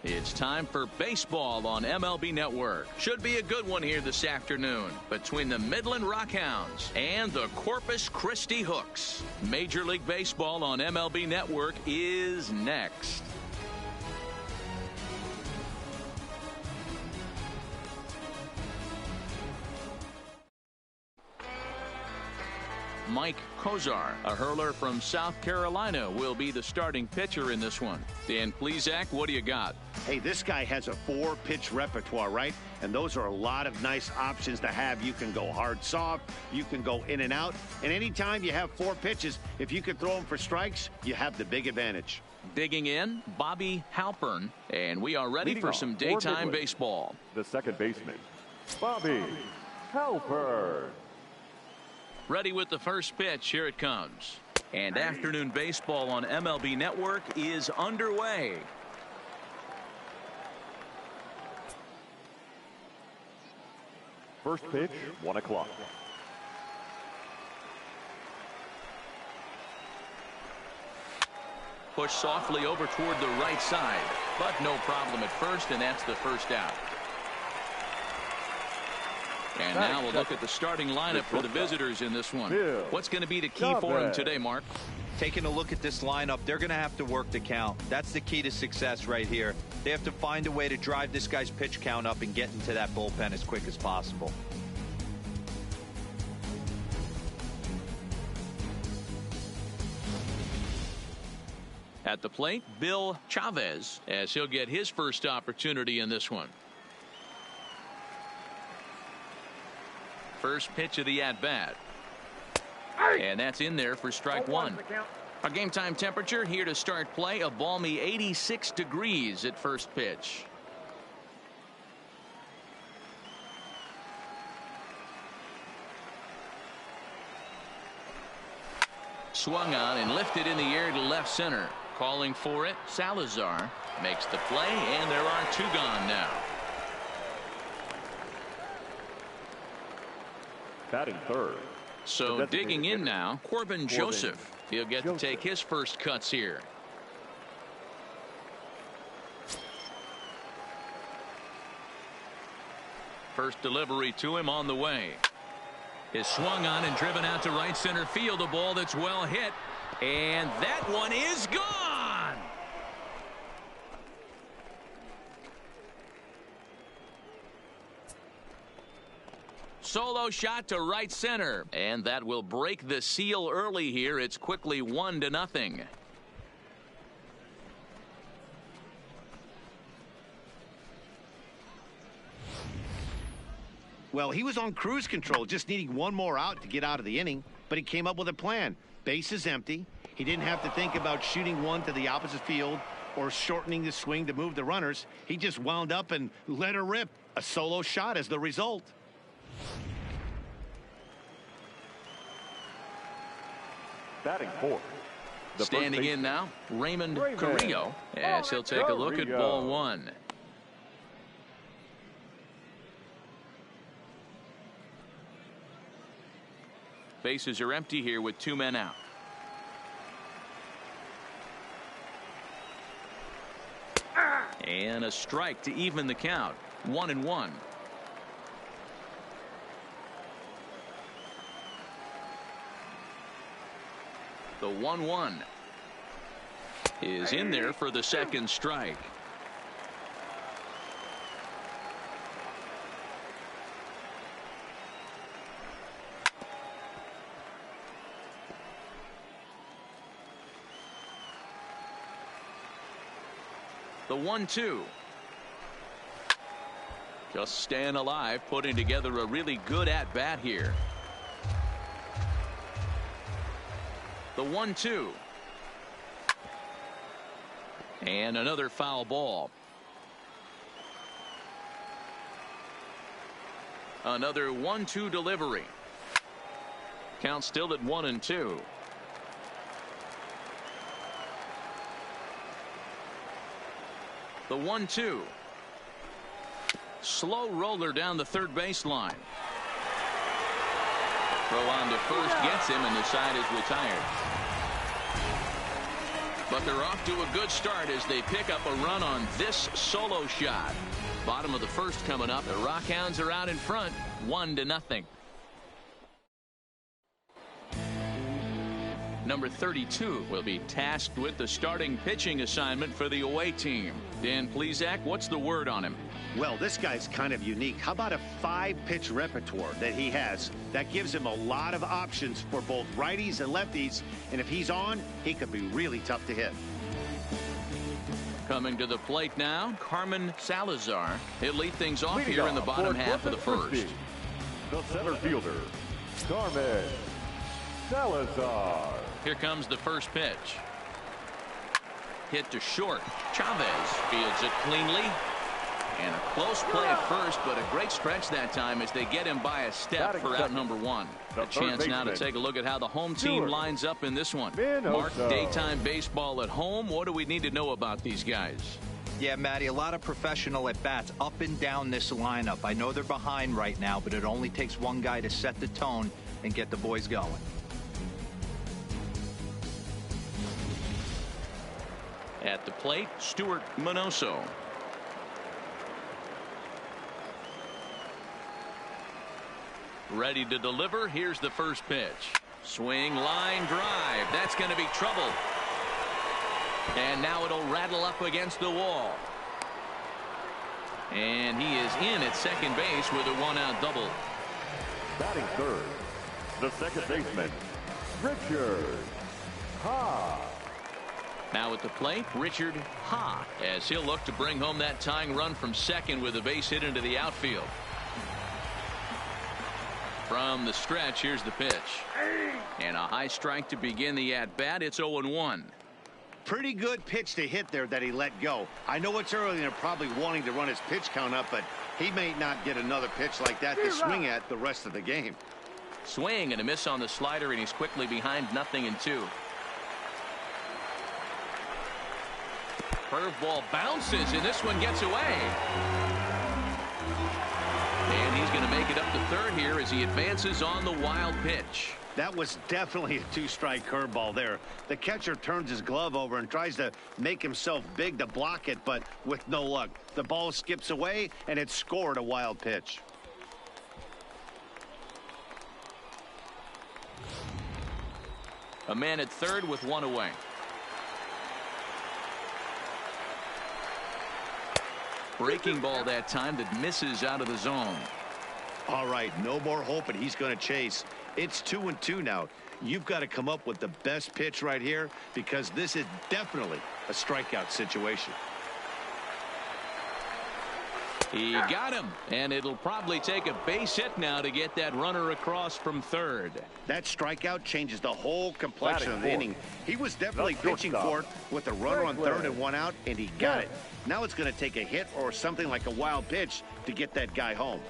It's time for baseball on MLB Network. Should be a good one here this afternoon between the Midland Rockhounds and the Corpus Christi Hooks. Major League Baseball on MLB Network is next. Mike Kozar, a hurler from South Carolina, will be the starting pitcher in this one. Dan Plesac, what do you got? Hey, this guy has a 4-pitch repertoire, right? And those are a lot of nice options to have. You can go hard, soft. You can go in and out. And anytime you have 4 pitches, if you can throw them for strikes, you have the big advantage. Digging in, Bobby Halpern. And we are ready for some daytime baseball. The second baseman, Bobby Halpern. Ready with the first pitch. Here it comes. And afternoon baseball on MLB Network is underway. First pitch, 1 o'clock. Push softly over toward the right side, but no problem at first, and that's the first out. And now we'll look at the starting lineup for the visitors in this one. What's going to be the key for them today, Mark? Taking a look at this lineup, they're going to have to work the count. That's the key to success right here. They have to find a way to drive this guy's pitch count up and get into that bullpen as quick as possible. At the plate, Bill Chavez, as he'll get his first opportunity in this one. First pitch of the at-bat. And that's in there for strike one. Our game time temperature here to start play, a balmy 86 degrees at first pitch. Swung on and lifted in the air to left center. Calling for it, Salazar makes the play, and there are 2 gone now. Batting third. So digging in now, Corbin Joseph. He'll get to take his first cuts here. First delivery to him on the way. Is swung on and driven out to right center field. A ball that's well hit. And that one is gone. Solo shot to right center, and that will break the seal early here. It's quickly 1-0. Well, he was on cruise control, just needing one more out to get out of the inning, but he came up with a plan. Base is empty. He didn't have to think about shooting one to the opposite field or shortening the swing to move the runners. He just wound up and let her rip. A solo shot as the result. Batting fourth. Standing in now, Raymond Carrillo, as he'll take a look at ball one. Bases are empty here with 2 men out. And a strike to even the count. 1-1. The 1-1 is in there for the second strike. The 1-2. Just staying alive, putting together a really good at-bat here. The 1-2. And another foul ball. Another 1-2 delivery. Count still at 1-2. The 1-2. Slow roller down the third baseline. Throw on to first gets him, and the side is retired. But they're off to a good start as they pick up a run on this solo shot. Bottom of the first coming up. The Rockhounds are out in front, 1-0. Number 32 will be tasked with the starting pitching assignment for the away team. Dan Plesac, what's the word on him? Well, this guy's kind of unique. How about a 5-pitch repertoire that he has? That gives him a lot of options for both righties and lefties. And if he's on, he could be really tough to hit. Coming to the plate now, Carmen Salazar. He'll lead things off Leading here in the off bottom for half of the Corpus first. Christi, the center fielder, Carmen Salazar. Here comes the first pitch. Hit to short. Chavez fields it cleanly. And a close play at first, but a great stretch that time as they get him by a step for out number one. A chance now to take a look at how the home team lines up in this one. Mark, daytime baseball at home. What do we need to know about these guys? Yeah, Matty, a lot of professional at-bats up and down this lineup. I know they're behind right now, but it only takes one guy to set the tone and get the boys going. At the plate, Stuart Minoso. Ready to deliver. Here's the first pitch. Swing, line, drive. That's going to be trouble. And now it'll rattle up against the wall. And he is in at second base with a one-out double. Batting third, the second baseman, Richard Ha. Now at the plate, Richard Ha, as he'll look to bring home that tying run from second with a base hit into the outfield. From the stretch, here's the pitch. And a high strike to begin the at-bat. It's 0-1. Pretty good pitch to hit there that he let go. I know it's early and they're probably wanting to run his pitch count up, but he may not get another pitch like that to swing at the rest of the game. Swing and a miss on the slider, and he's quickly behind 0-2. Curveball bounces, and this one gets away. And he's going to make it up to third here as he advances on the wild pitch. That was definitely a two-strike curveball there. The catcher turns his glove over and tries to make himself big to block it, but with no luck. The ball skips away, and it scored a wild pitch. A man at third with one away. Breaking ball that time that misses out of the zone. All right, no more hope, and he's going to chase. It's 2-2 now. You've got to come up with the best pitch right here because this is definitely a strikeout situation. He got him, and it'll probably take a base hit now to get that runner across from third. That strikeout changes the whole complexion of the inning. He was definitely That's pitching for it with a runner on third and one out, and he got it. Now it's going to take a hit or something like a wild pitch to get that guy home.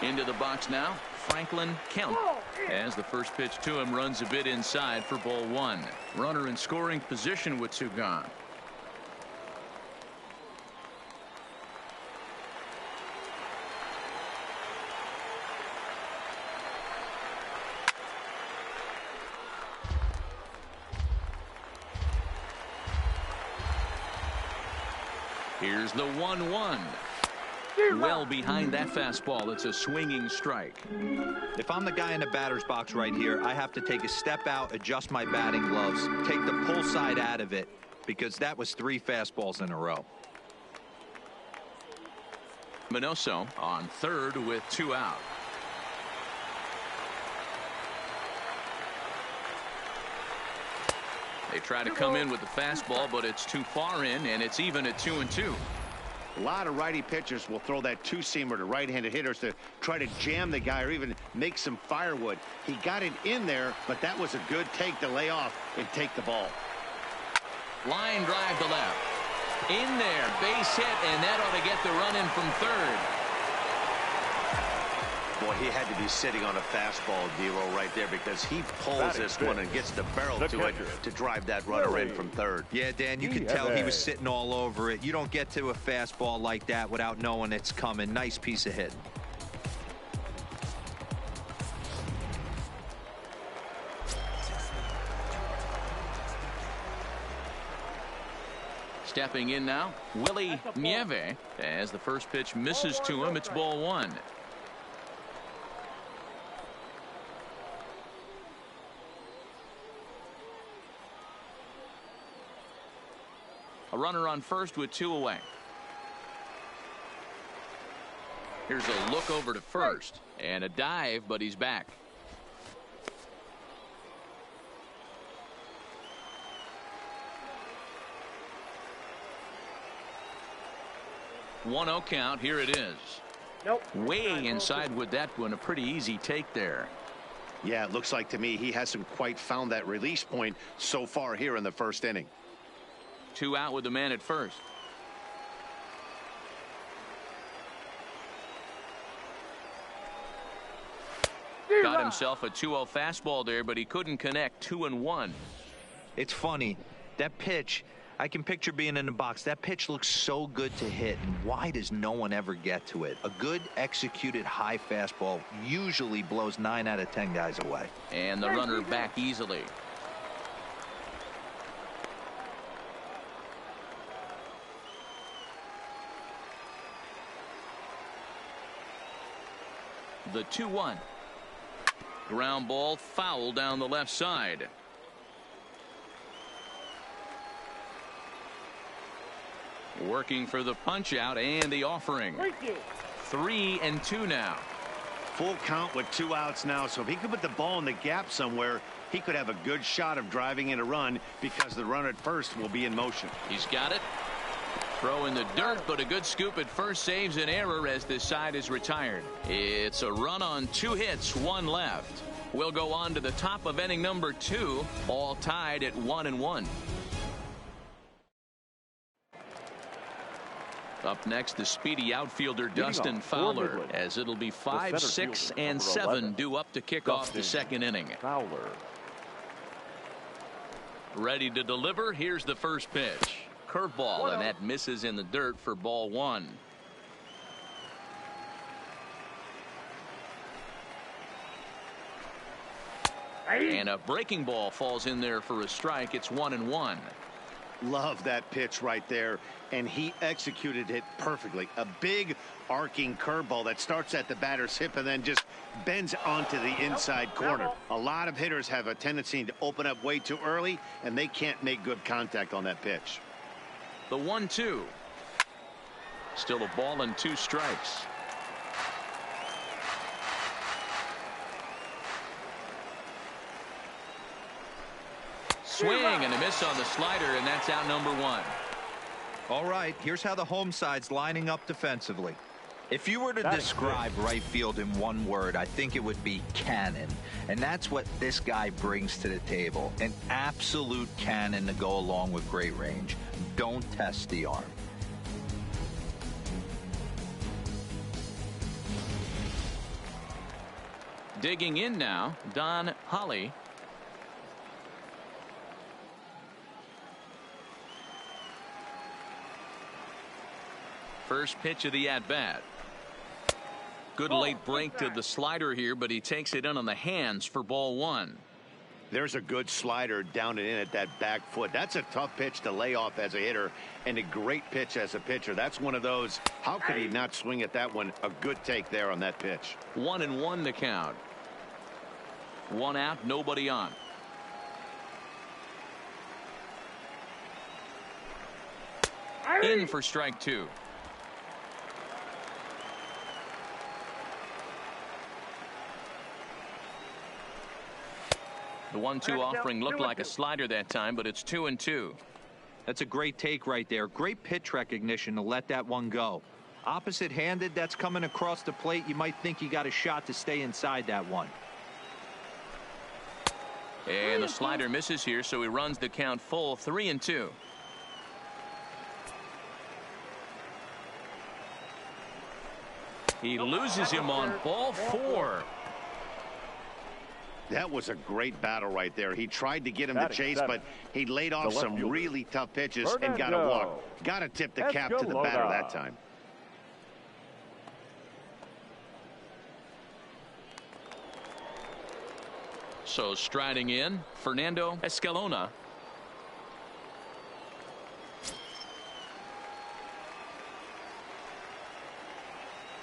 Into the box now, Franklin Kemp. As the first pitch to him runs a bit inside for ball one. Runner in scoring position with two gone. Here's the 1-1. Well behind that fastball. It's a swinging strike. If I'm the guy in the batter's box right here, I have to take a step out, adjust my batting gloves, take the pull side out of it, because that was 3 fastballs in a row. Minoso on third with 2 out. They try to come in with the fastball, but it's too far in, and it's even at 2-2. A lot of righty pitchers will throw that two-seamer to right-handed hitters to try to jam the guy or even make some firewood. He got it in there, but that was a good take to lay off and take the ball. Line drive to left. In there, base hit, and that ought to get the run in from third. Boy, Boy, he had to be sitting on a fastball, D'Lo, right there, because he pulls Batting this fifth. one and gets the barrel The to it catcher. to drive that runner in from third. Yeah, Dan, you could tell he was sitting all over it. You don't get to a fastball like that without knowing it's coming. Nice piece of hitting. Stepping in now, Willie Nieve. As the first pitch misses to him, it's ball one. A runner on first with 2 away. Here's a look over to first and a dive, but he's back. One-0 count. Here it is. Nope. Way inside with that one. A pretty easy take there. Yeah, it looks like to me he hasn't quite found that release point so far here in the first inning. 2 out with the man at first. Got himself a 2-0 fastball there, but he couldn't connect. 2-1. It's funny. That pitch, I can picture being in the box. That pitch looks so good to hit, and why does no one ever get to it? A good executed high fastball usually blows 9 out of 10 guys away. And the runner back easily. The 2-1. Ground ball foul down the left side. Working for the punch out and the offering. 3-2 now. Full count with 2 outs now, so if he could put the ball in the gap somewhere, he could have a good shot of driving in a run because the runner at first will be in motion. He's got it. Throw in the dirt, but a good scoop at first saves an error as this side is retired. It's a run on 2 hits, 1 left. We'll go on to the top of inning number 2, all tied at 1-1. Up next, the speedy outfielder Dustin Fowler, as it'll be 5, 6, and 7 due up to kick off the second inning. Fowler. Ready to deliver. Here's the first pitch. Curveball, and that misses in the dirt for ball 1. And a breaking ball falls in there for a strike. It's 1-1. Love that pitch right there, and he executed it perfectly. A big arcing curveball that starts at the batter's hip and then just bends onto the inside corner. A lot of hitters have a tendency to open up way too early, and they can't make good contact on that pitch. The 1-2. Still a ball and 2 strikes. Swing and a miss on the slider, and that's out number 1. All right, here's how the home side's lining up defensively. If you were to describe right field in one word, I think it would be cannon. And that's what this guy brings to the table. An absolute cannon to go along with great range. Don't test the arm. Digging in now, Don Holly. First pitch of the at-bat. Good late break to the slider here, but he takes it in on the hands for ball 1. There's a good slider down and in at that back foot. That's a tough pitch to lay off as a hitter, and a great pitch as a pitcher. That's one of those. How could he not swing at that one? A good take there on that pitch. 1-1 the count. 1 out, nobody on. In for strike 2. The 1-2 offering looked like a slider that time, but it's 2-2. That's a great take right there. Great pitch recognition to let that one go. Opposite handed, that's coming across the plate. You might think you got a shot to stay inside that one. And the slider misses here, so he runs the count full. 3-2. He loses him on ball 4. That was a great battle right there. He tried to get him to chase, but he laid off some really tough pitches and got a walk. Got to tip the cap to the batter that time. So striding in, Fernando Escalona.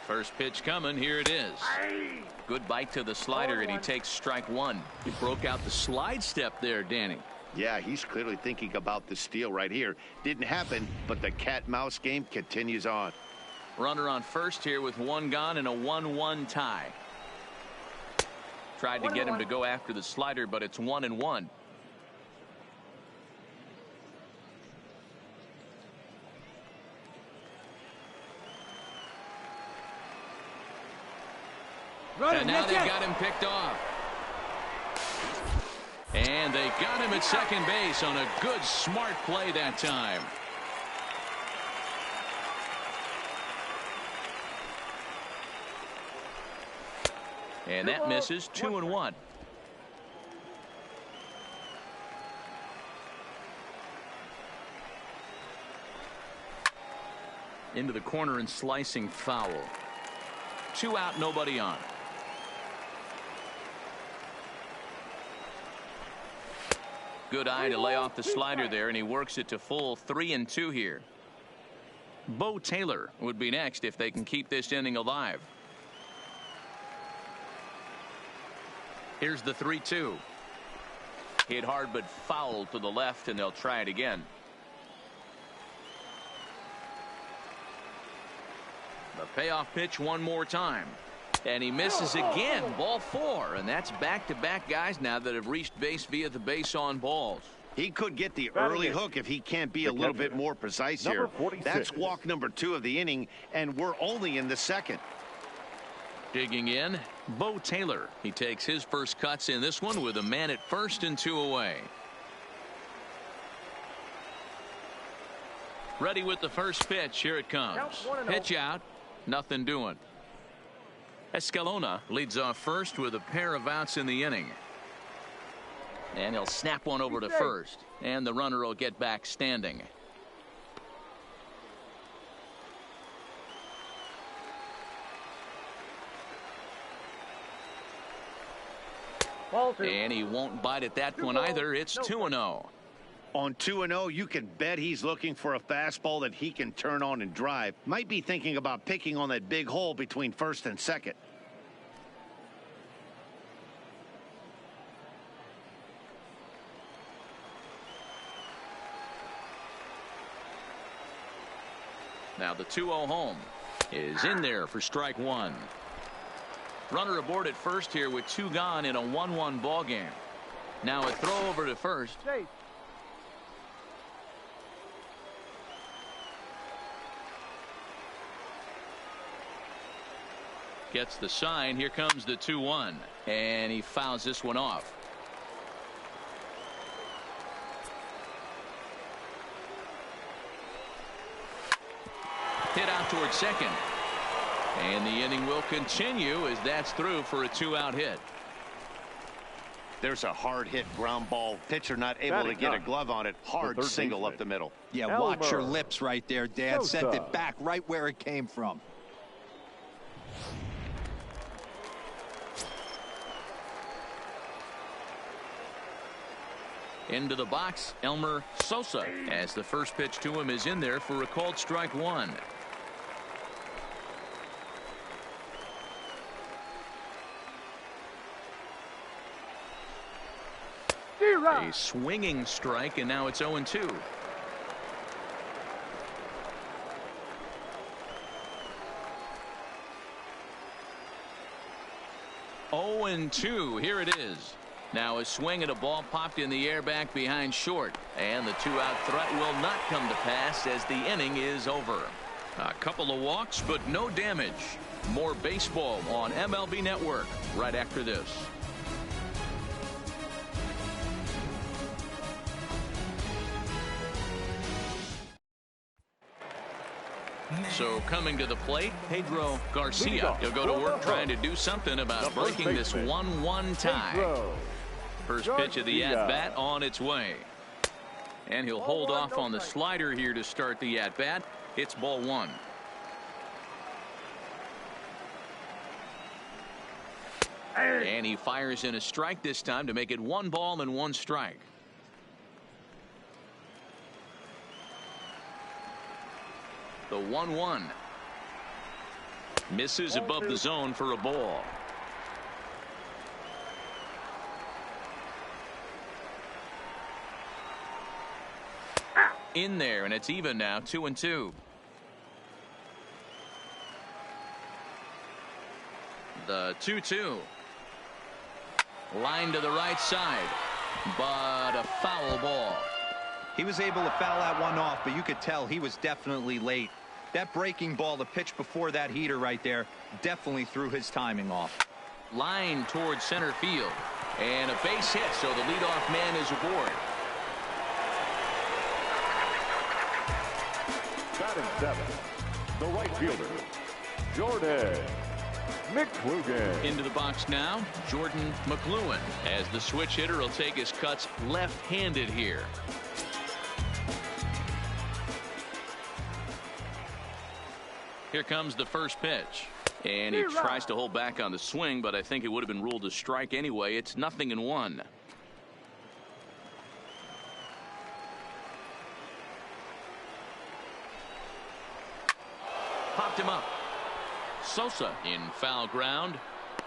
First pitch coming. Here it is. Good bite to the slider, and he takes strike 1. He broke out the slide step there, Danny. Yeah, he's clearly thinking about the steal right here. Didn't happen, but the cat-mouse game continues on. Runner on first here with 1 gone and a 1-1 tie. Tried to get him to go after the slider, but it's 1-1. And now they got him picked off. And they got him at second base on a good, smart play that time. And that misses. 2-1. Into the corner and slicing foul. 2 out, nobody on. Good eye to lay off the slider there, and he works it to full 3-2 here. Bo Taylor would be next if they can keep this inning alive. Here's the 3-2. Hit hard but foul to the left, and they'll try it again. The payoff pitch one more time. And he misses again. Ball 4. And that's back-to-back guys now that have reached base via the base on balls. He could get the early hook if he can't be a little bit more precise here. That's walk number 2 of the inning, and we're only in the second. Digging in, Bo Taylor. He takes his first cuts in this one with a man at first and 2 away. Ready with the first pitch. Here it comes. Pitch out. Nothing doing. Escalona leads off first with a pair of outs in the inning. And he'll snap one over to first. And the runner will get back standing. And he won't bite at that one either. It's 2-0. On 2-0, you can bet he's looking for a fastball that he can turn on and drive. Might be thinking about picking on that big hole between first and second. Now the 2-0 home is in there for strike 1. Runner aboard at first here with 2 gone in a 1-1 ball game. Now a throw over to first. Gets the sign. Here comes the 2-1. And he fouls this one off. Hit out towards second. And the inning will continue as that's through for a 2-out hit. There's a hard hit ground ball. Pitcher not able to get a glove on it. Hard single up the middle. Yeah, watch your lips right there, Dan. Sent it back right where it came from. Into the box, Elmer Sosa, as the first pitch to him is in there for a called strike 1. A swinging strike, and now it's 0-2. Here it is. Now a swing and a ball popped in the air back behind short, and the 2-out threat will not come to pass as the inning is over. A couple of walks, but no damage. More baseball on MLB Network right after this. So coming to the plate, Pedro Garcia. He'll go to work trying to do something about breaking this 1-1 tie. First pitch of the at-bat on its way. And he'll hold off on the slider here to start the at-bat. It's ball one. And he fires in a strike this time to make it 1 ball and 1 strike. The 1-1. Misses above the zone for a ball. In there, and it's even now, 2-2. The 2-2. Line to the right side, but a foul ball. He was able to foul that one off, but you could tell he was definitely late. That breaking ball, the pitch before that heater right there, definitely threw his timing off. Line towards center field, and a base hit, so the leadoff man is aboard. Batting 7th, the right fielder, Jordan McClugan. Into the box now, Jordan McClugan, as the switch hitter will take his cuts left-handed here. Here comes the first pitch. And he tries to hold back on the swing, but I think it would have been ruled a strike anyway. It's 0-1. Popped him up. Sosa in foul ground,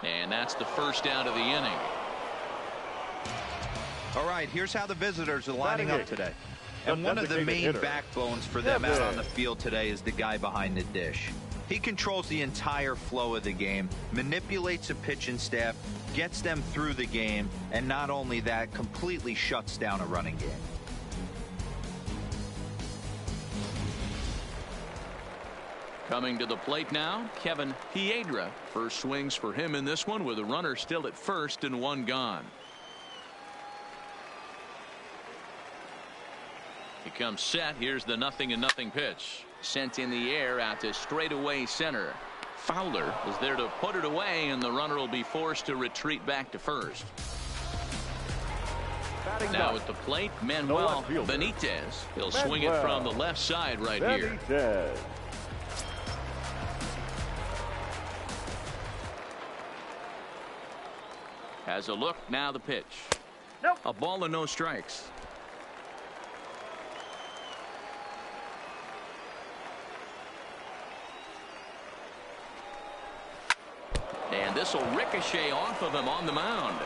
and that's the first out of the inning. All right, here's how the visitors are lining up today. And one of the main backbones for them out on the field today is the guy behind the dish. He controls the entire flow of the game, manipulates the pitching staff, gets them through the game, and not only that, completely shuts down a running game. Coming to the plate now, Kevin Piedra. First swings for him in this one with a runner still at first and 1 gone. He comes set. Here's the 0-0 pitch. Sent in the air out to straightaway center. Fowler is there to put it away, and the runner will be forced to retreat back to first. Now at the plate, Manuel Benitez. He'll swing it from the left side right here. Has a look, now the pitch. Nope. A ball and no strikes. And this will ricochet off of him on the mound.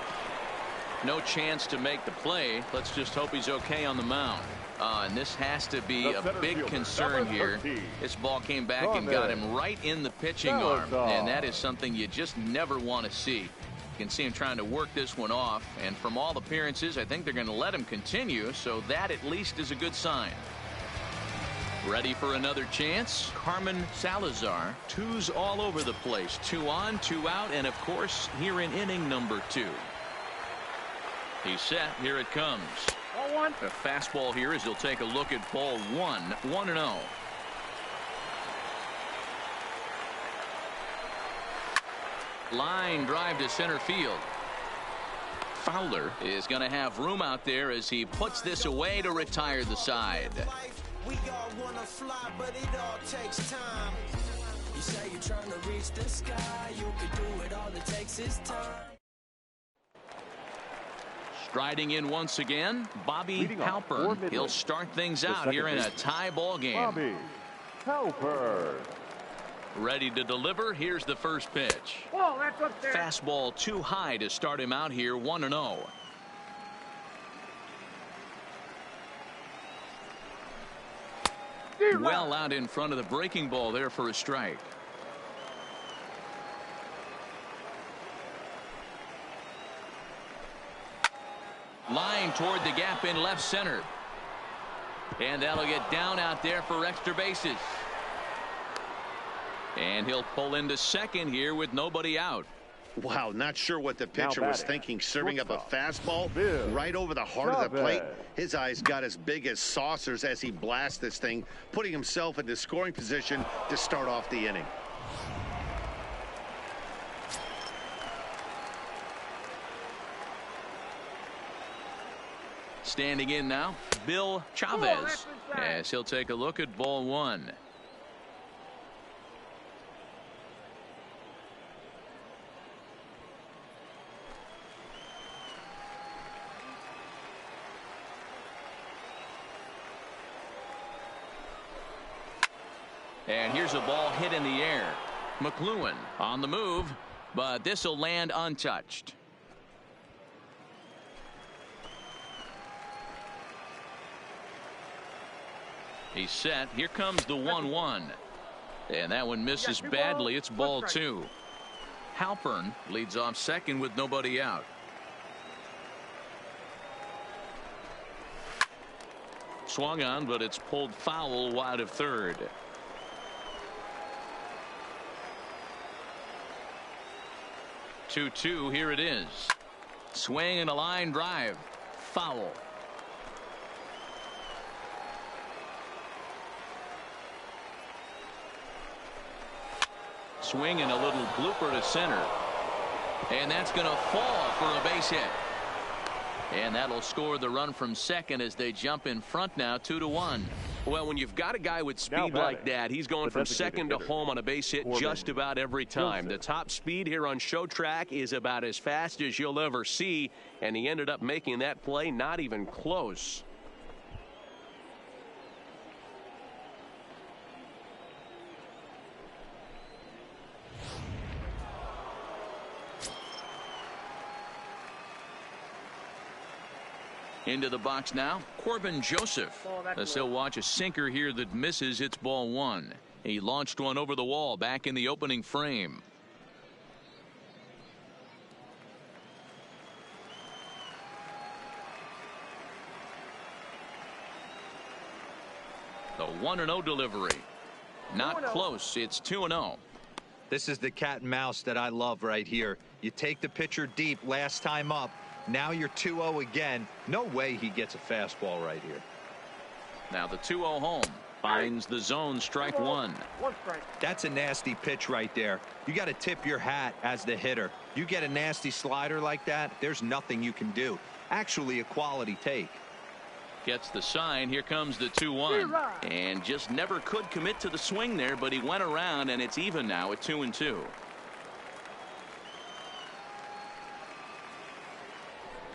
No chance to make the play. Let's just hope he's okay on the mound. And this has to be a big concern here. This ball came back and got him right in the pitching arm. And that is something you just never want to see. You can see him trying to work this one off. And from all appearances, I think they're going to let him continue. So that at least is a good sign. Ready for another chance? Carmen Salazar. 2s all over the place. 2 on, 2 out, and of course here in inning number 2. He's set. Here it comes. A fastball here as he'll take a look at ball 1. 1-0. Line drive to center field. Fowler is going to have room out there as he puts this away to retire the side. We all wanna fly, but it all takes time. You say you're trying to reach the sky, you can do it, all it takes is time. Striding in once again, Bobby Halpern. He'll start things out here in a tie ball game. Bobby Halpern. Ready to deliver. Here's the first pitch. Whoa, that's up there. Fastball too high to start him out here. 1-0. Well out in front of the breaking ball there for a strike. Line toward the gap in left center. And that'll get down out there for extra bases. And he'll pull into second here with nobody out. Wow, not sure what the pitcher was thinking, serving up a fastball Bill right over the heart of the plate. Chavez. His eyes got as big as saucers as he blasts this thing, putting himself in the scoring position to start off the inning. Standing in now, Bill Chavez, as he'll take a look at ball one. And here's a ball hit in the air. McLuhan on the move, but this will land untouched. He's set. Here comes the 1-1. And that one misses badly. It's ball two. Halpern leads off second with nobody out. Swung on, but it's pulled foul wide of third. 2-2. Here it is. Swing and a line drive. Foul. Swing and a little blooper to center. And that's going to fall for a base hit. And that'll score the run from second as they jump in front now 2-1. Well, when you've got a guy with speed like that, he's going from second to home on a base hit just about every time. The top speed here on Show Track is about as fast as you'll ever see, and he ended up making that play not even close. Into the box now, Corbin Joseph. As he'll watch a sinker here that misses. It's ball one. He launched one over the wall back in the opening frame. The 1-0 delivery. Not close. It's 2-0. This is the cat and mouse that I love right here. You take the pitcher deep last time up. Now you're 2-0 again. No way he gets a fastball right here. Now the 2-0 home. Finds the zone, strike one. That's a nasty pitch right there. You got to tip your hat as the hitter. You get a nasty slider like that, there's nothing you can do. Actually a quality take. Gets the sign. Here comes the 2-1. And just never could commit to the swing there, but he went around, and it's even now at 2-2.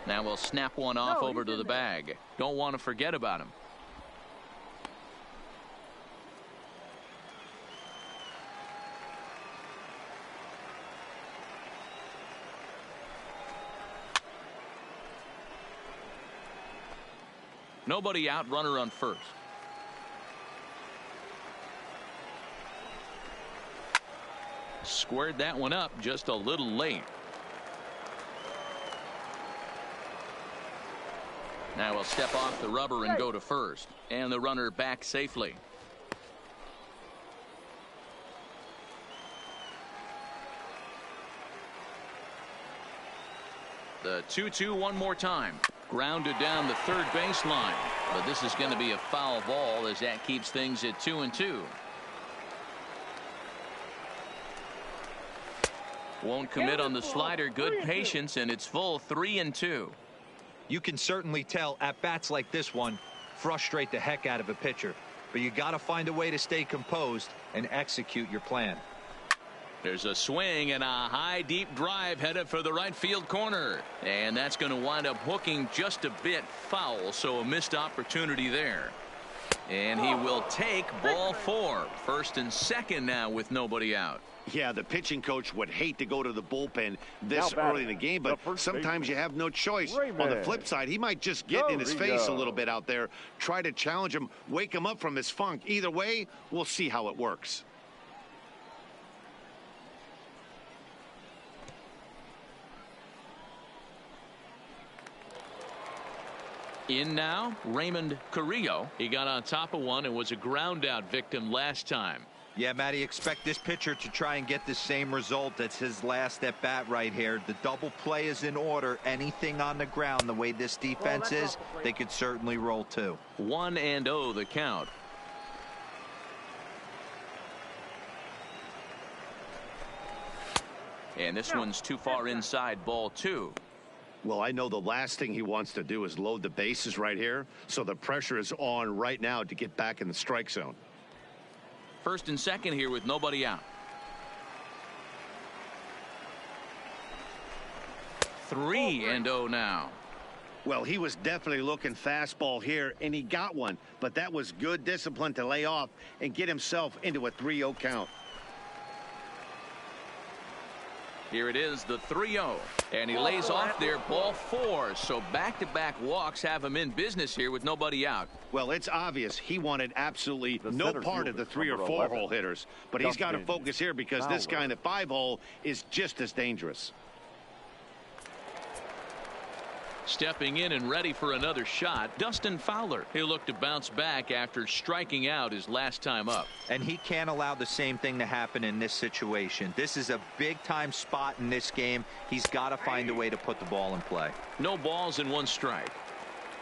Now we'll snap one off over to the bag. Don't want to forget about him. Nobody out, runner on first. Squared that one up just a little late. Now we'll step off the rubber and go to first. And the runner back safely. The 2-2 one more time. Grounded down the third baseline. But this is going to be a foul ball as that keeps things at 2-2. Won't commit on the slider. Good patience, and it's full 3-2. You can certainly tell at bats like this one frustrate the heck out of a pitcher, but you got to find a way to stay composed and execute your plan. There's a swing and a high deep drive headed for the right field corner, and that's going to wind up hooking just a bit foul, so a missed opportunity there. And he will take ball four. First and second now with nobody out. Yeah, the pitching coach would hate to go to the bullpen this early in the game, but sometimes you have no choice. On the flip side, he might just get in his face a little bit out there, try to challenge him, wake him up from his funk. Either way, we'll see how it works. In now, Raymond Carrillo. He got on top of one and was a ground out victim last time. Yeah, Matty, expect this pitcher to try and get the same result. That's his last at bat right here. The double play is in order. Anything on the ground, the way this defense is, they could certainly roll too. 1-0 the count. And this one's too far inside, ball 2. Well, I know the last thing he wants to do is load the bases right here, so the pressure is on right now to get back in the strike zone. First and second here with nobody out. 3-0 now. Well, he was definitely looking fastball here, and he got one, but that was good discipline to lay off and get himself into a 3-0 count. Here it is, the 3-0, and he lays off there, ball 4. So back-to-back walks have him in business here with nobody out. Well, it's obvious he wanted absolutely no part of the 3 or 4 hole hitters, but he's got to focus here because this guy in the 5 hole is just as dangerous. Stepping in and ready for another shot, Dustin Fowler. He'll look to bounce back after striking out his last time up. And he can't allow the same thing to happen in this situation. This is a big-time spot in this game. He's got to find a way to put the ball in play. No balls and 1 strike.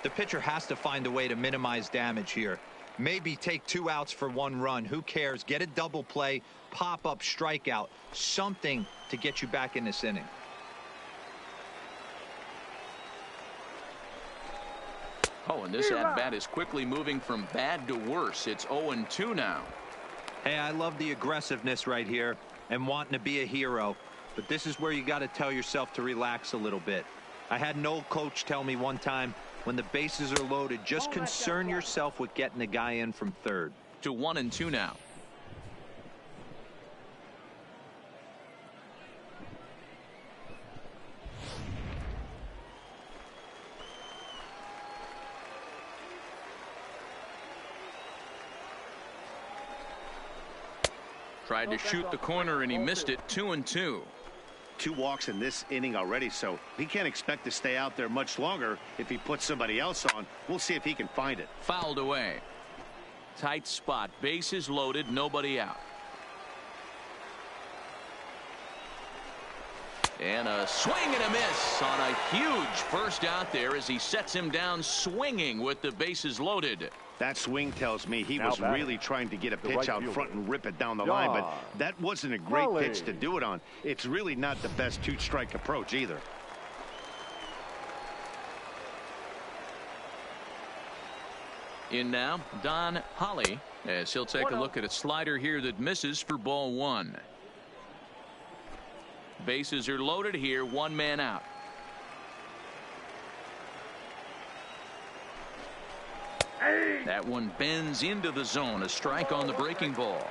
The pitcher has to find a way to minimize damage here. Maybe take 2 outs for 1 run. Who cares? Get a double play, pop-up strikeout, something to get you back in this inning. Oh, and this at-bat is quickly moving from bad to worse. It's 0-2 now. Hey, I love the aggressiveness right here and wanting to be a hero. But this is where you got to tell yourself to relax a little bit. I had an old coach tell me one time, when the bases are loaded, just concern yourself with getting the guy in from third. To 1-2 now. Tried to shoot the corner and he missed it. 2-2. 2 walks in this inning already, so he can't expect to stay out there much longer if he puts somebody else on. We'll see if he can find it. Fouled away. Tight spot. Bases loaded. Nobody out. And a swing and a miss on a huge first out there as he sets him down swinging with the bases loaded. That swing tells me he was really trying to get a pitch out front and rip it down the line, but that wasn't a great pitch to do it on. It's really not the best 2-strike approach either. In now, Don Holly, as he'll take a look at a slider here that misses for ball 1. Bases are loaded here, 1 man out. That one bends into the zone. A strike on the breaking ball.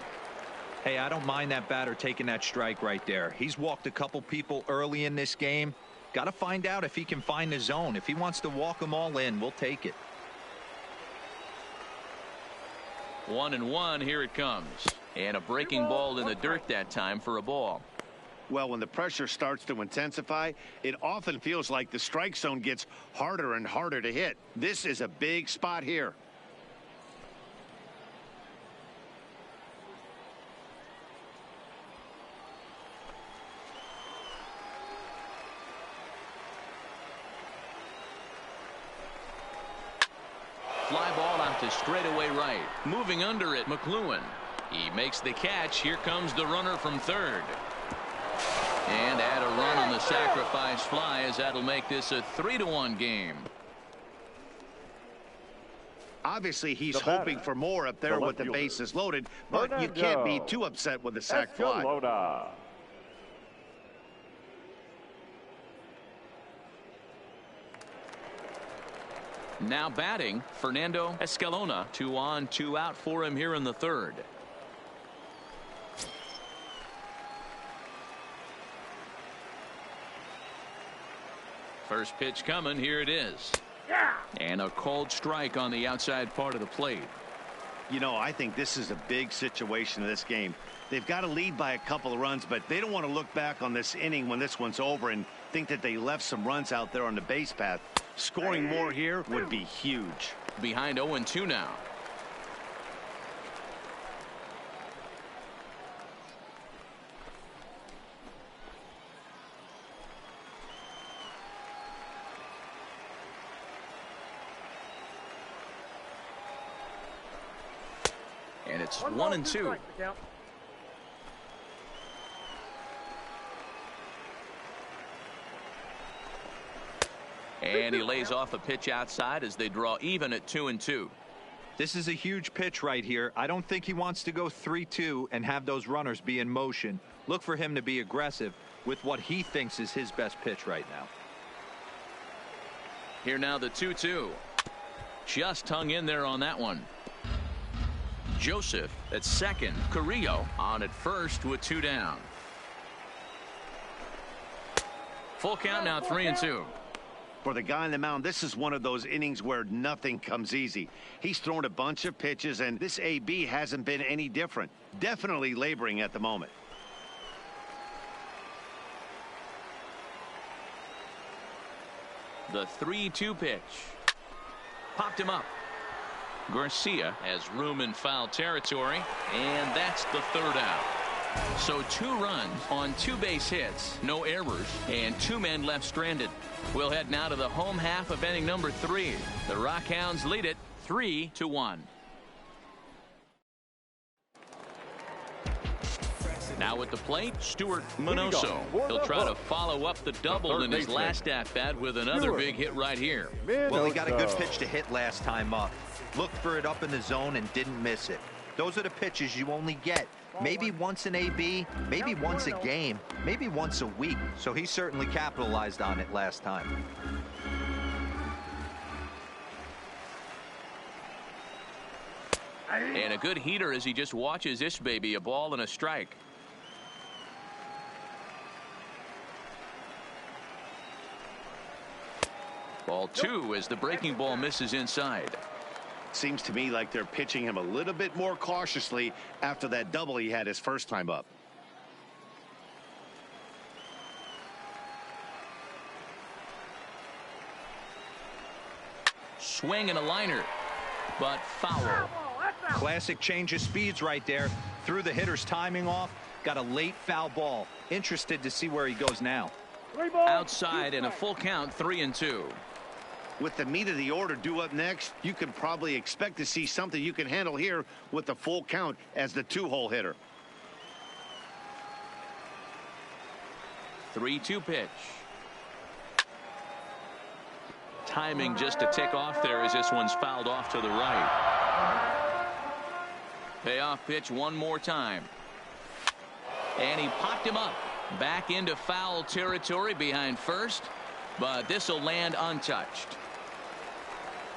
Hey, I don't mind that batter taking that strike right there. He's walked a couple people early in this game. Got to find out if he can find the zone. If he wants to walk them all in, we'll take it. 1-1. Here it comes. And a breaking ball in the dirt that time for a ball. Well, when the pressure starts to intensify, it often feels like the strike zone gets harder and harder to hit. This is a big spot here. Fly ball out to straightaway right. Moving under it, McLuhan. He makes the catch. Here comes the runner from third. And add a run on the sacrifice fly, as that'll make this a 3-1 game. Obviously, he's hoping for more up there with the bases loaded, but you can't be too upset with the sac fly. Now batting, Fernando Escalona. 2 on, 2 out for him here in the third. First pitch coming. Here it is. And a cold strike on the outside part of the plate. You know, I think this is a big situation in this game. They've got to lead by a couple of runs, but they don't want to look back on this inning when this one's over and think that they left some runs out there on the base path. Scoring more here would be huge. Behind 0-2 now. It's 1-2. And he lays off a pitch outside as they draw even at 2-2. This is a huge pitch right here. I don't think he wants to go 3-2 and have those runners be in motion. Look for him to be aggressive with what he thinks is his best pitch right now. Here now the 2-2. Just hung in there on that one. Joseph at second. Carrillo on at first with 2 down. Full count now, 3-2. For the guy on the mound, this is one of those innings where nothing comes easy. He's thrown a bunch of pitches, and this AB hasn't been any different. Definitely laboring at the moment. The 3-2 pitch. Popped him up. Garcia has room in foul territory, and that's the 3rd out. So 2 runs on 2 base hits, no errors, and 2 men left stranded. We'll head now to the home half of inning number 3. The Rockhounds lead it 3-1. Now at the plate, Stuart Minoso. He'll try to follow up the double in his last at-bat with another big hit right here. Well, he got a good pitch to hit last time up. Looked for it up in the zone and didn't miss it. Those are the pitches you only get maybe once an AB, maybe once a game, maybe once a week. So he certainly capitalized on it last time. And a good heater as he just watches this baby, a ball and a strike. Ball 2 as the breaking ball misses inside. Seems to me like they're pitching him a little bit more cautiously after that double he had his first time up. Swing and a liner, but foul. Classic change of speeds right there. Threw the hitter's timing off. Got a late foul ball. Interested to see where he goes now. Outside and a full count, 3-2. With the meat of the order due up next, you can probably expect to see something you can handle here with the full count as the 2-hole hitter. 3-2 pitch. Timing just a tick off there as this one's fouled off to the right. Payoff pitch one more time. And he popped him up. Back into foul territory behind first, but this will land untouched.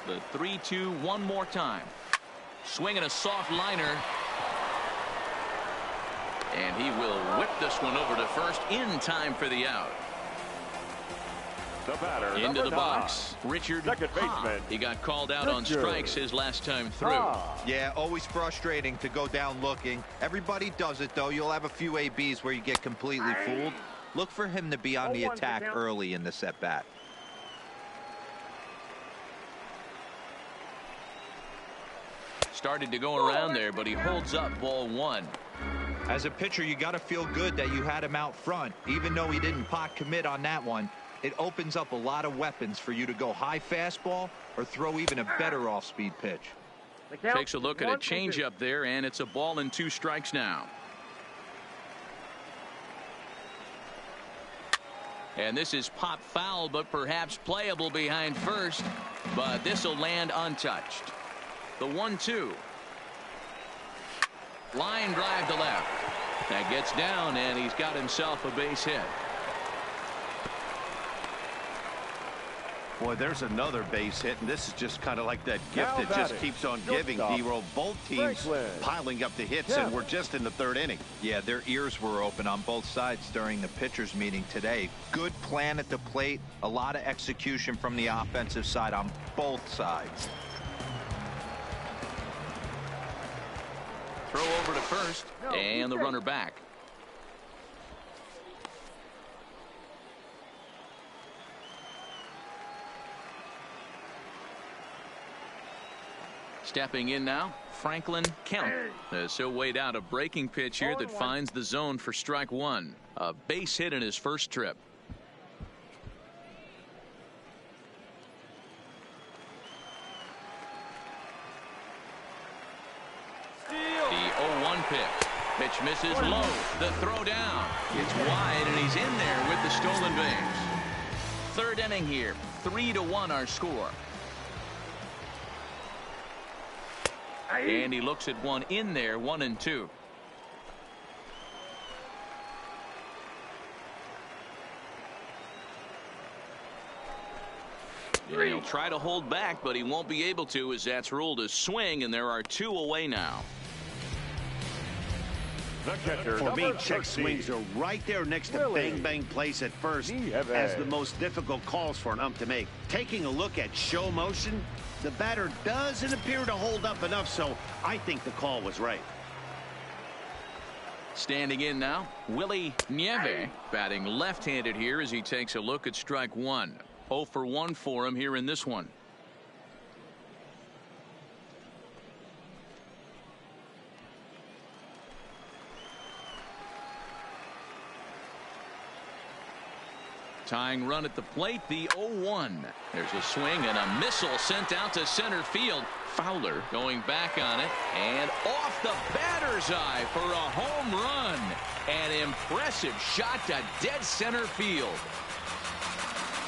The 3-2 one more time. Swinging a soft liner. And he will whip this one over to first in time for the out. The batter, into the 9, box, Richard second baseman. He got called out on strikes his last time through. Yeah, always frustrating to go down looking. Everybody does it, though. You'll have a few ABs where you get completely fooled. Look for him to be on the attack early in this at-bat. Started to go around there, but he holds up ball 1. As a pitcher, you got to feel good that you had him out front. Even though he didn't pot commit on that one, it opens up a lot of weapons for you to go high fastball or throw even a better off-speed pitch. Takes a look at a changeup there, and it's a ball and 2 strikes now. And this is pop foul, but perhaps playable behind first. But this will land untouched. The 1-2. Line drive to left. That gets down, and he's got himself a base hit. Boy, there's another base hit, and this is just kind of like that gift that just keeps on giving. D-roll, both teams piling up the hits, and we're just in the 3rd inning. Yeah, their ears were open on both sides during the pitchers meeting today. Good plan at the plate, a lot of execution from the offensive side on both sides. Throw over to first, and the runner back. Stepping in now, Franklin Kemp. As he'll wait out a breaking pitch here that finds the zone for strike 1. A base hit in his first trip. The pitch misses low. The throw down. It's wide, and he's in there with the stolen base. Third inning here. 3-1 our score. And he looks at one in there, 1-2. And he'll try to hold back, but he won't be able to, as that's ruled a swing, and there are 2 away now. For me, check swings are right there next to bang bang place at first as the most difficult calls for an ump to make. Taking a look at show motion, the batter doesn't appear to hold up enough, so I think the call was right. Standing in now, Willie Nieve, batting left-handed here as he takes a look at strike one. 0 for 1 for him here in this one. Tying run at the plate, the 0-1. There's a swing and a missile sent out to center field. Fowler going back on it and off the batter's eye for a home run. An impressive shot to dead center field.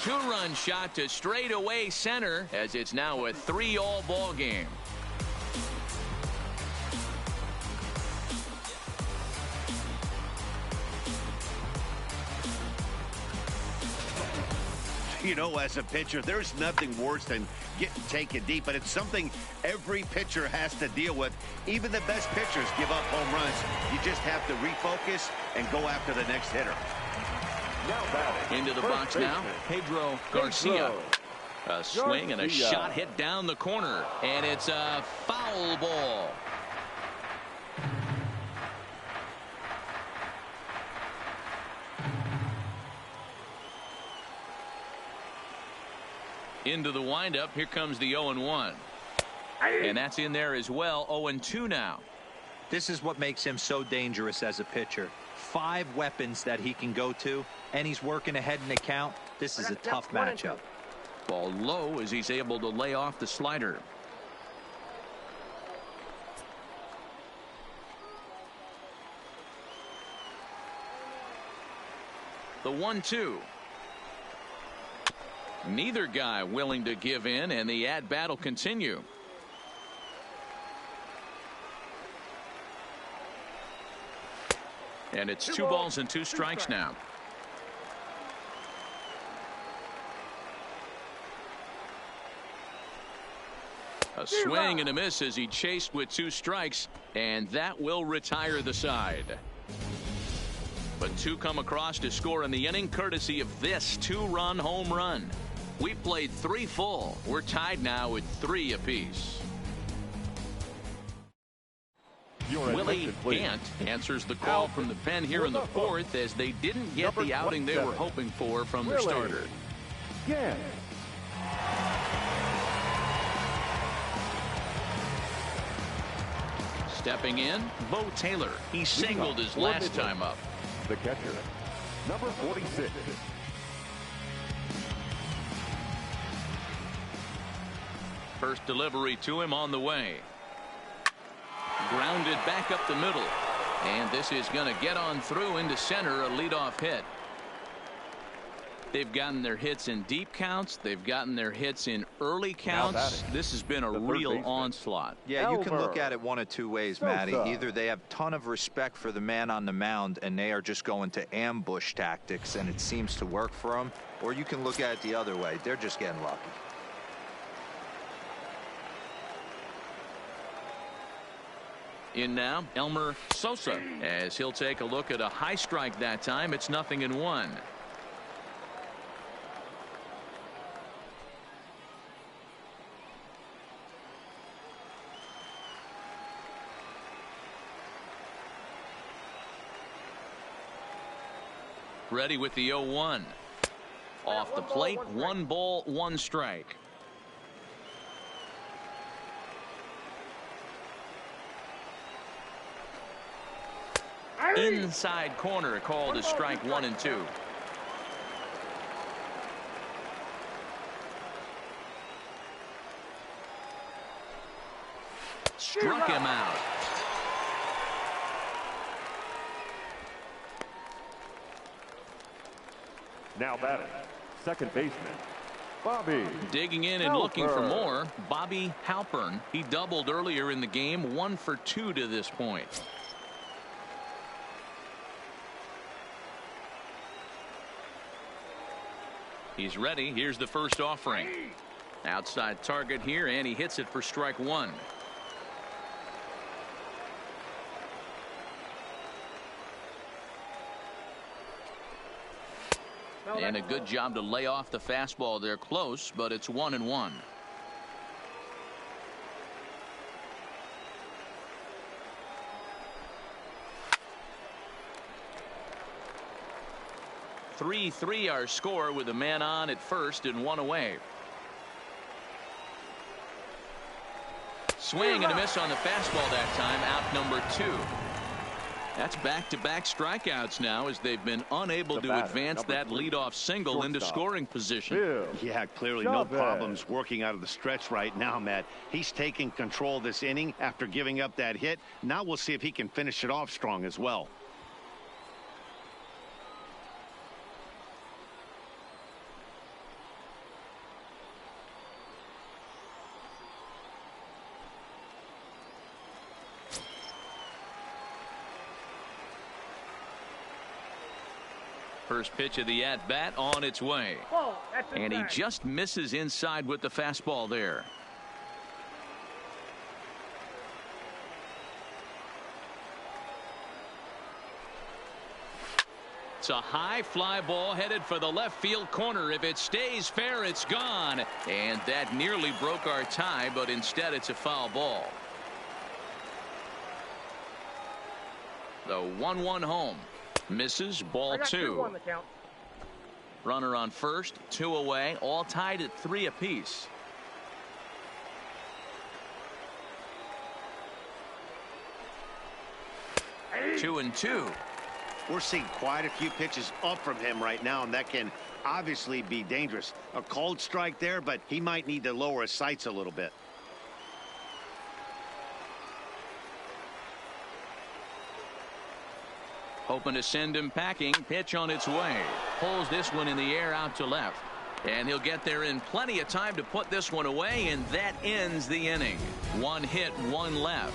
2-run shot to straightaway center as it's now a 3-all ball game. You know, as a pitcher, there's nothing worse than getting taken deep, but it's something every pitcher has to deal with. Even the best pitchers give up home runs. You just have to refocus and go after the next hitter. Into the box now, Pedro Garcia. A swing and a shot hit down the corner, and it's a foul ball. Into the windup. Here comes the 0-1. And that's in there as well. 0-2 now. This is what makes him so dangerous as a pitcher. 5 weapons that he can go to, and he's working ahead in the count. This is a tough matchup. Ball low as he's able to lay off the slider. The 1-2. Neither guy willing to give in, and the at-bat will continue. And it's 2 balls and 2 strikes now. A swing and a miss as he chased with 2 strikes, and that will retire the side. But 2 come across to score in the inning, courtesy of this 2-run home run. We played 3 full. We're tied now with 3 apiece. Willie Gant answers the call from the pen here in the 4th as they didn't get the outing they were hoping for from the starter. Stepping in, Bo Taylor. He singled his last time up. The catcher, number 46. First delivery to him on the way. Grounded back up the middle. And this is going to get on through into center, a leadoff hit. They've gotten their hits in deep counts. They've gotten their hits in early counts. This has been a real onslaught. Yeah, you can look at it one of 2 ways, Matty. Either they have a ton of respect for the man on the mound and they are just going to ambush tactics and it seems to work for them, or you can look at it the other way. They're just getting lucky. In now, Elmer Sosa, as he'll take a look at a high strike that time. It's 0-1. Ready with the 0-1. Off the plate, 1 ball, 1 strike. Inside corner, called a strike 1 and 2. Struck him out. Now batting, second baseman, Bobby. Digging in and looking for more, Bobby Halpern. He doubled earlier in the game, 1 for 2 to this point. He's ready. Here's the first offering. Outside target here, and he hits it for strike 1. And a good job to lay off the fastball there close, but it's 1-1. Three our score with a man on at first and 1 away. Swing and a miss on the fastball that time, out number 2. That's back-to-back strikeouts now as they've been unable to advance that leadoff single into scoring position. Yeah, clearly no problems working out of the stretch right now, Matt. He's taking control of this inning after giving up that hit. Now we'll see if he can finish it off strong as well. First pitch of the at-bat on its way. And he just misses inside with the fastball there. It's a high fly ball headed for the left field corner. If it stays fair, it's gone. And that nearly broke our tie, but instead it's a foul ball. The 1-1 home. Misses, ball 2. Runner on first, 2 away, all tied at 3 apiece. Two and 2. We're seeing quite a few pitches up from him right now, and that can obviously be dangerous. A cold strike there, but he might need to lower his sights a little bit. Hoping to send him packing. Pitch on its way. Pulls this one in the air out to left. And he'll get there in plenty of time to put this one away, and that ends the inning. 1 hit, 1 left.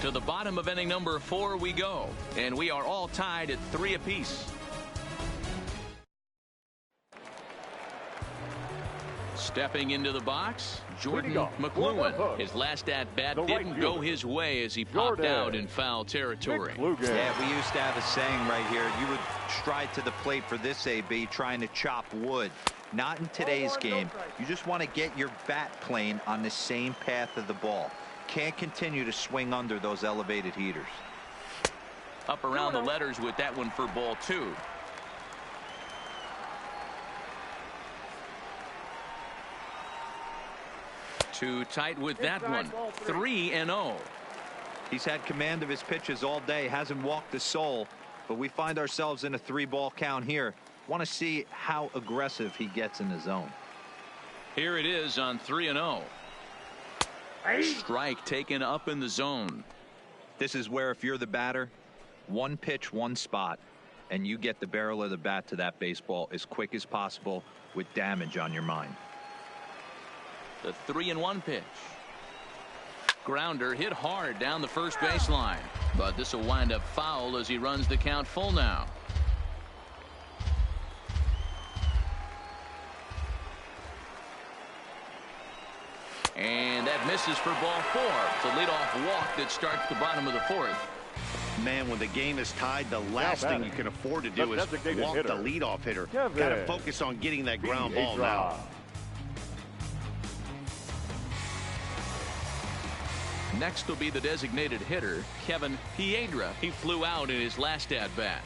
To the bottom of inning number 4 we go. And we are all tied at 3 apiece. Stepping into the box, Jordan McLuhan. His last at-bat didn't go his way as he popped out in foul territory. Yeah, we used to have a saying right here. You would stride to the plate for this AB trying to chop wood. Not in today's game. You just want to get your bat plane on the same path of the ball. Can't continue to swing under those elevated heaters. Up around the letters with that one for ball 2. Too tight with that one. 3-0. He's had command of his pitches all day. Hasn't walked a soul. But we find ourselves in a 3-ball count here. Want to see how aggressive he gets in the zone. Here it is on 3-0. Strike taken up in the zone. This is where if you're the batter, 1 pitch, 1 spot, and you get the barrel of the bat to that baseball as quick as possible with damage on your mind. The 3-1 pitch. Grounder hit hard down the first baseline, but this will wind up foul as he runs the count full now. And that misses for ball 4. It's a leadoff walk that starts the bottom of the 4th. Man, when the game is tied, the last thing you can afford to do is walk the leadoff hitter. Got to focus on getting that ground ball now. Next will be the designated hitter, Kevin Piedra. He flew out in his last at-bat.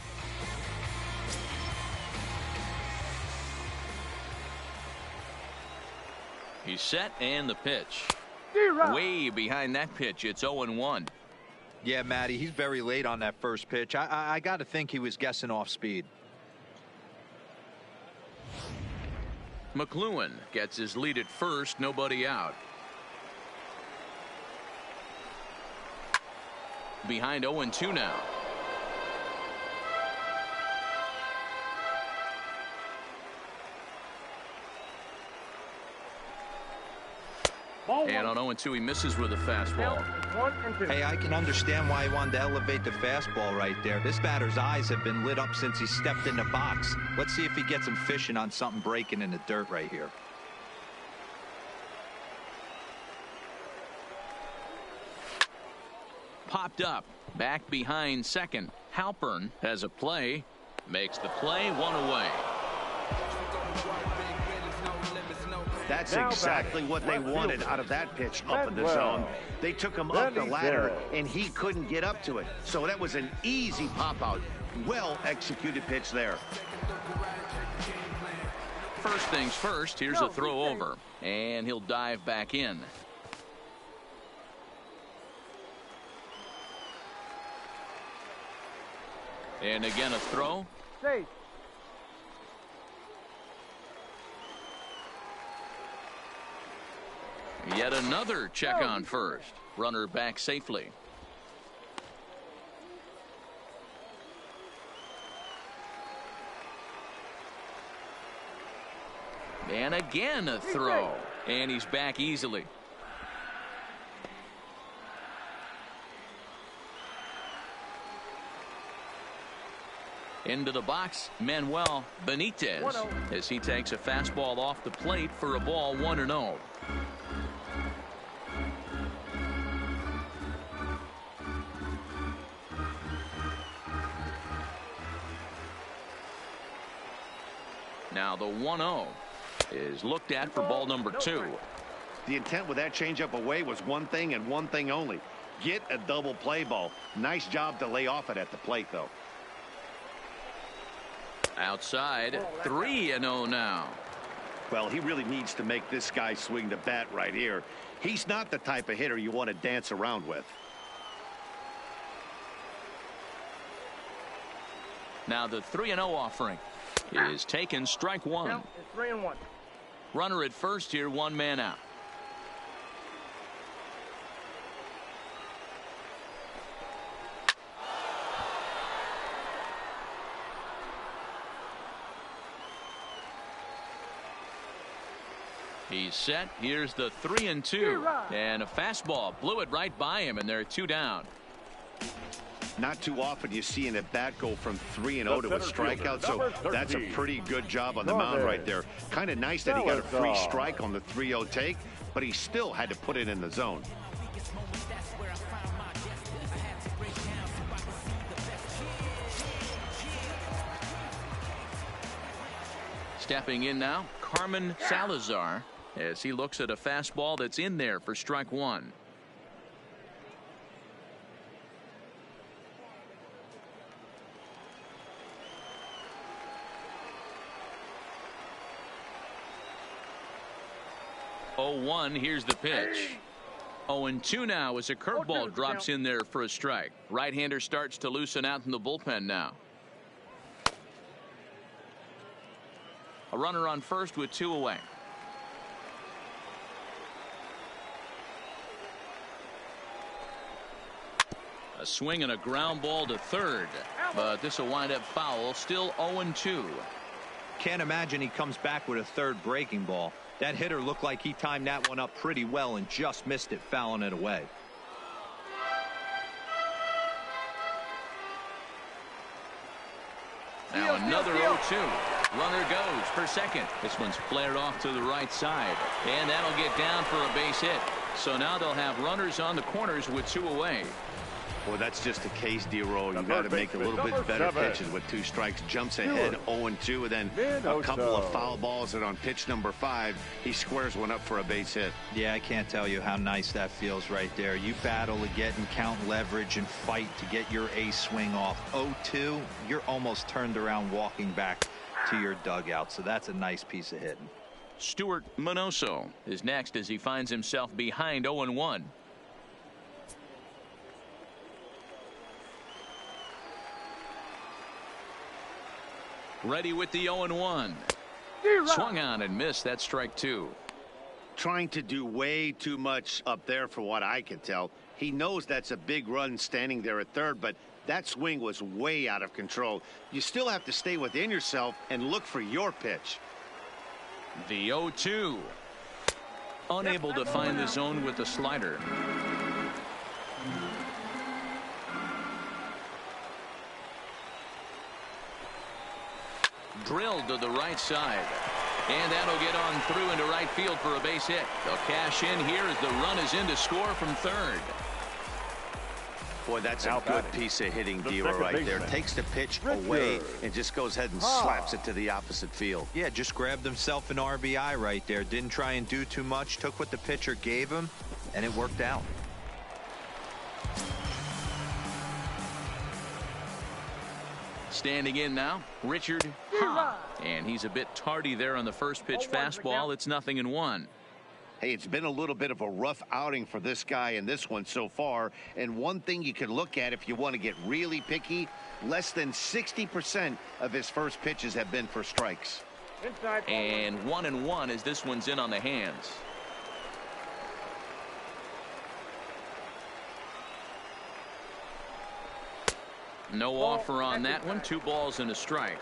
He's set, and the pitch. Way behind that pitch. It's 0-1. Yeah, Matty, he's very late on that first pitch. I got to think he was guessing off speed. McLuhan gets his lead at first, nobody out. Behind 0-2 now. And on 0-2, he misses with a fastball. 1 and 2. Hey, I can understand why he wanted to elevate the fastball right there. This batter's eyes have been lit up since he stepped in the box. Let's see if he gets him fishing on something breaking in the dirt right here. Popped up. Back behind second. Halpern has a play. Makes the play, 1 away. That's exactly what they wanted out of that pitch up in the zone. They took him up the ladder, and he couldn't get up to it. So that was an easy pop-out. Well-executed pitch there. First things first, here's a throw over. And he'll dive back in. And again a throw. Safe. Yet another check on first. Runner back safely. And again a throw. And he's back easily. Into the box, Manuel Benitez, as he takes a fastball off the plate for a ball, 1-0. Now the 1-0 is looked at for ball number 2. The intent with that changeup away was one thing and one thing only. Get a double play ball. Nice job to lay off it at the plate, though. Outside, 3-0 now. Well, he really needs to make this guy swing the bat right here. He's not the type of hitter you want to dance around with. Now the 3-0 offering is taken, strike 1. It's 3-1. Runner at first here, 1 man out. He's set. Here's the 3-2. And a fastball blew it right by him, and they're 2 down. Not too often you see an at-bat go from 3-0 to a strikeout, so that's a pretty good job on the mound right there. Kind of nice that he got a free strike on the 3-0 take, but he still had to put it in the zone. Stepping in now, Carmen Salazar, as he looks at a fastball that's in there for strike 1. Here's the pitch. 0-2 now as a curveball drops in there for a strike. Right-hander starts to loosen out in the bullpen now. A runner on first with 2 away. A swing and a ground ball to third, but this will wind up foul. Still 0-2. Can't imagine he comes back with a third breaking ball. That hitter looked like he timed that one up pretty well and just missed it, fouling it away. Now another 0-2. Runner goes for second. This one's flared off to the right side, and that'll get down for a base hit. So now they'll have runners on the corners with 2 away. Well, that's just the case, D-Roll. You got to make a little bit better pitches with 2 strikes. Jumps ahead 0-2, and then a couple of foul balls, and on pitch number 5, he squares one up for a base hit. Yeah, I can't tell you how nice that feels right there. You battle to get and count leverage and fight to get your ace swing off. 0-2, you're almost turned around walking back to your dugout, so that's a nice piece of hitting. Stuart Minoso is next as he finds himself behind 0-1. Ready with the 0-1. Swung on and missed. That strike 2. Trying to do way too much up there for what I can tell. He knows that's a big run standing there at third, but that swing was way out of control. You still have to stay within yourself and look for your pitch. The 0-2. Unable to find the zone with the slider. Drilled to the right side. And that'll get on through into right field for a base hit. They'll cash in here as the run is in to score from third. Boy, that's a good piece of hitting, Dero, right there. Takes the pitch away and just goes ahead and slaps it to the opposite field. Yeah, just grabbed himself an RBI right there. Didn't try and do too much. Took what the pitcher gave him, and it worked out. Standing in now, Richard Ha. And he's a bit tardy there on the first pitch fastball. It's 0-1. Hey, it's been a little bit of a rough outing for this guy in this one so far. And one thing you can look at if you want to get really picky, less than 60% of his first pitches have been for strikes. And 1-1 as this one's in on the hands. No offer on that one. 2 balls and a strike.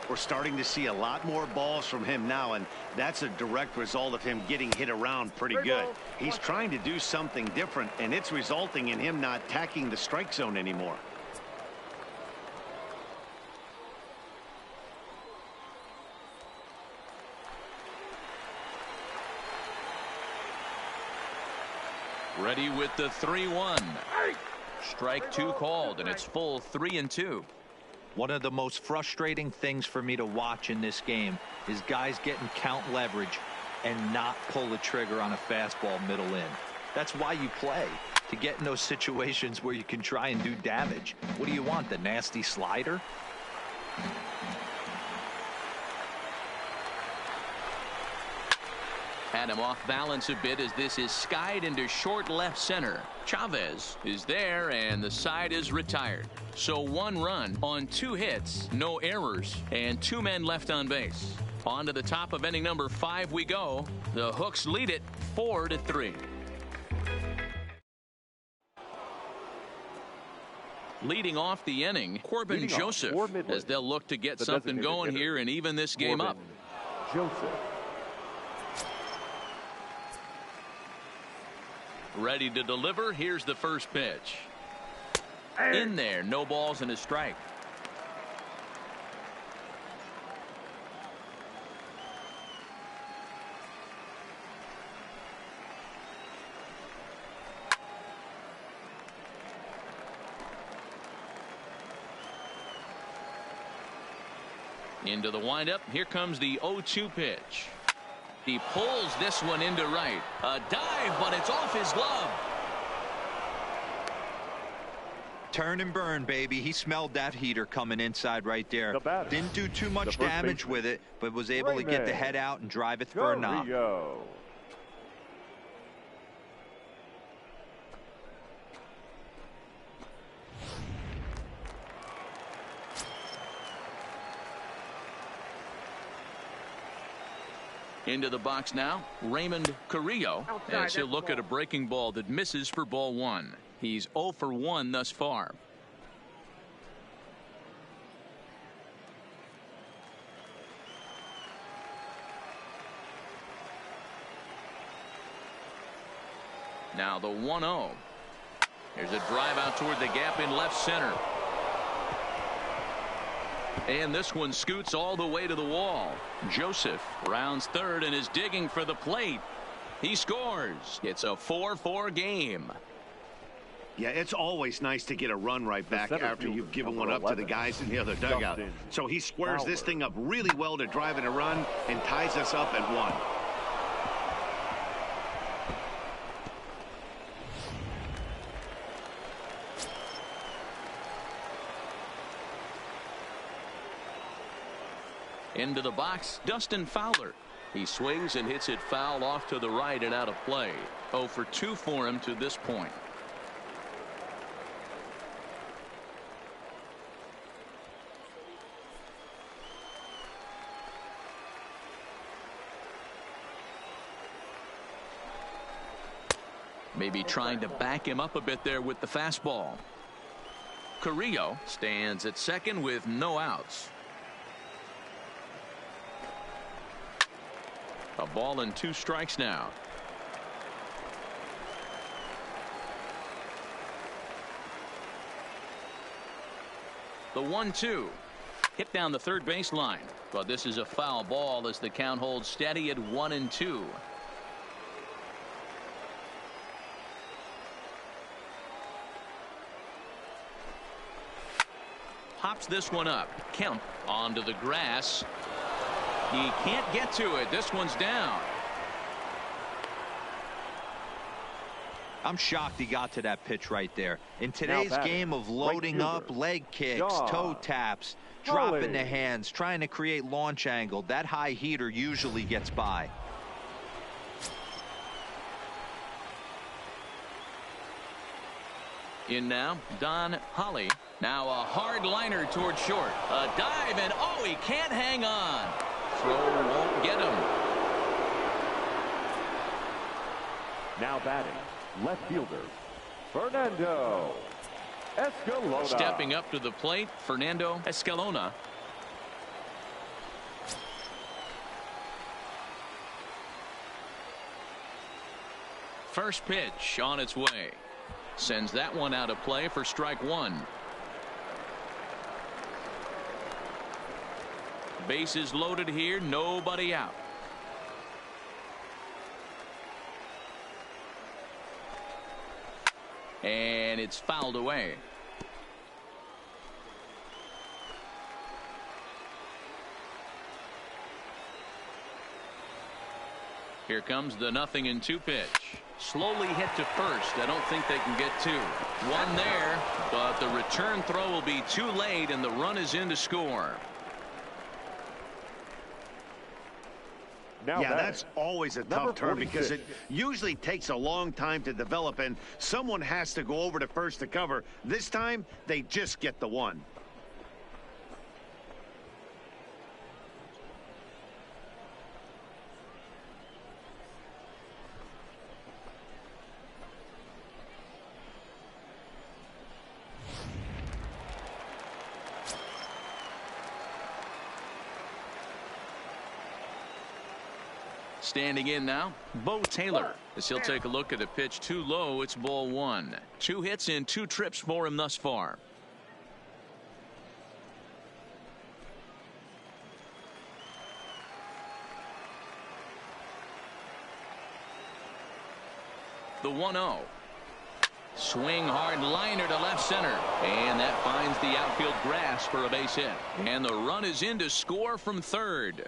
We're starting to see a lot more balls from him now, and that's a direct result of him getting hit around pretty good. He's trying to do something different, and it's resulting in him not tacking the strike zone anymore. Ready with the 3-1. Strike 2 called, and it's full 3-2. One of the most frustrating things for me to watch in this game is guys getting count leverage and not pull the trigger on a fastball middle in. That's why you play, to get in those situations where you can try and do damage. What do you want, the nasty slider? Had him off balance a bit as this is skied into short left center. Chavez is there, and the side is retired. So 1 run on 2 hits, no errors, and 2 men left on base. On to the top of inning number 5 we go. The Hooks lead it 4-3. Leading off the inning, Corbin Joseph, as they'll look to get something going here and even this game up. Joseph. Ready to deliver. Here's the first pitch. In there, no balls and a strike. Into the windup. Here comes the 0-2 pitch. He pulls this one into right. A dive, but it's off his glove. Turn and burn, baby. He smelled that heater coming inside right there. Didn't do too much damage with it, but was able to get the head out and drive it for a knock. Into the box now, Raymond Carrillo, as he'll look at a breaking ball that misses for ball 1. He's 0 for 1 thus far. Now the 1-0. There's a drive out toward the gap in left center. And this one scoots all the way to the wall. Joseph rounds third and is digging for the plate. He scores. It's a 4-4 game. Yeah, it's always nice to get a run right back after you've given one up to the guys in the other dugout. So he squares this thing up really well to drive in a run and ties us up at 1. Into the box, Dustin Fowler. He swings and hits it foul off to the right and out of play. 0 for 2 for him to this point. Maybe trying to back him up a bit there with the fastball. Carrillo stands at second with no outs. A ball and 2 strikes now. The 1-2. Hit down the third baseline. But this is a foul ball as the count holds steady at 1-2. Pops this one up. Kemp onto the grass. He can't get to it. This one's down. I'm shocked he got to that pitch right there. In today's game of loading up, leg kicks, toe taps, dropping the hands, trying to create launch angle, that high heater usually gets by. In now, Don Holly. Now a hard liner toward short. A dive, and oh, he can't hang on. Throw won't get him. Now batting, left fielder, Fernando Escalona. Stepping up to the plate, Fernando Escalona. First pitch on its way. Sends that one out of play for strike one. Bases loaded here, nobody out. And it's fouled away. Here comes the 0-2 pitch. Slowly hit to first. I don't think they can get two. One there, but the return throw will be too late, and the run is in to score. Yeah, that's always a tough turn because it usually takes a long time to develop, and someone has to go over to first to cover. This time, they just get the one. Standing in now, Bo Taylor, as he'll take a look at a pitch too low. It's ball one. 2 hits in 2 trips for him thus far. The 1-0. Swing hard liner to left center, and that finds the outfield grass for a base hit, and the run is in to score from third.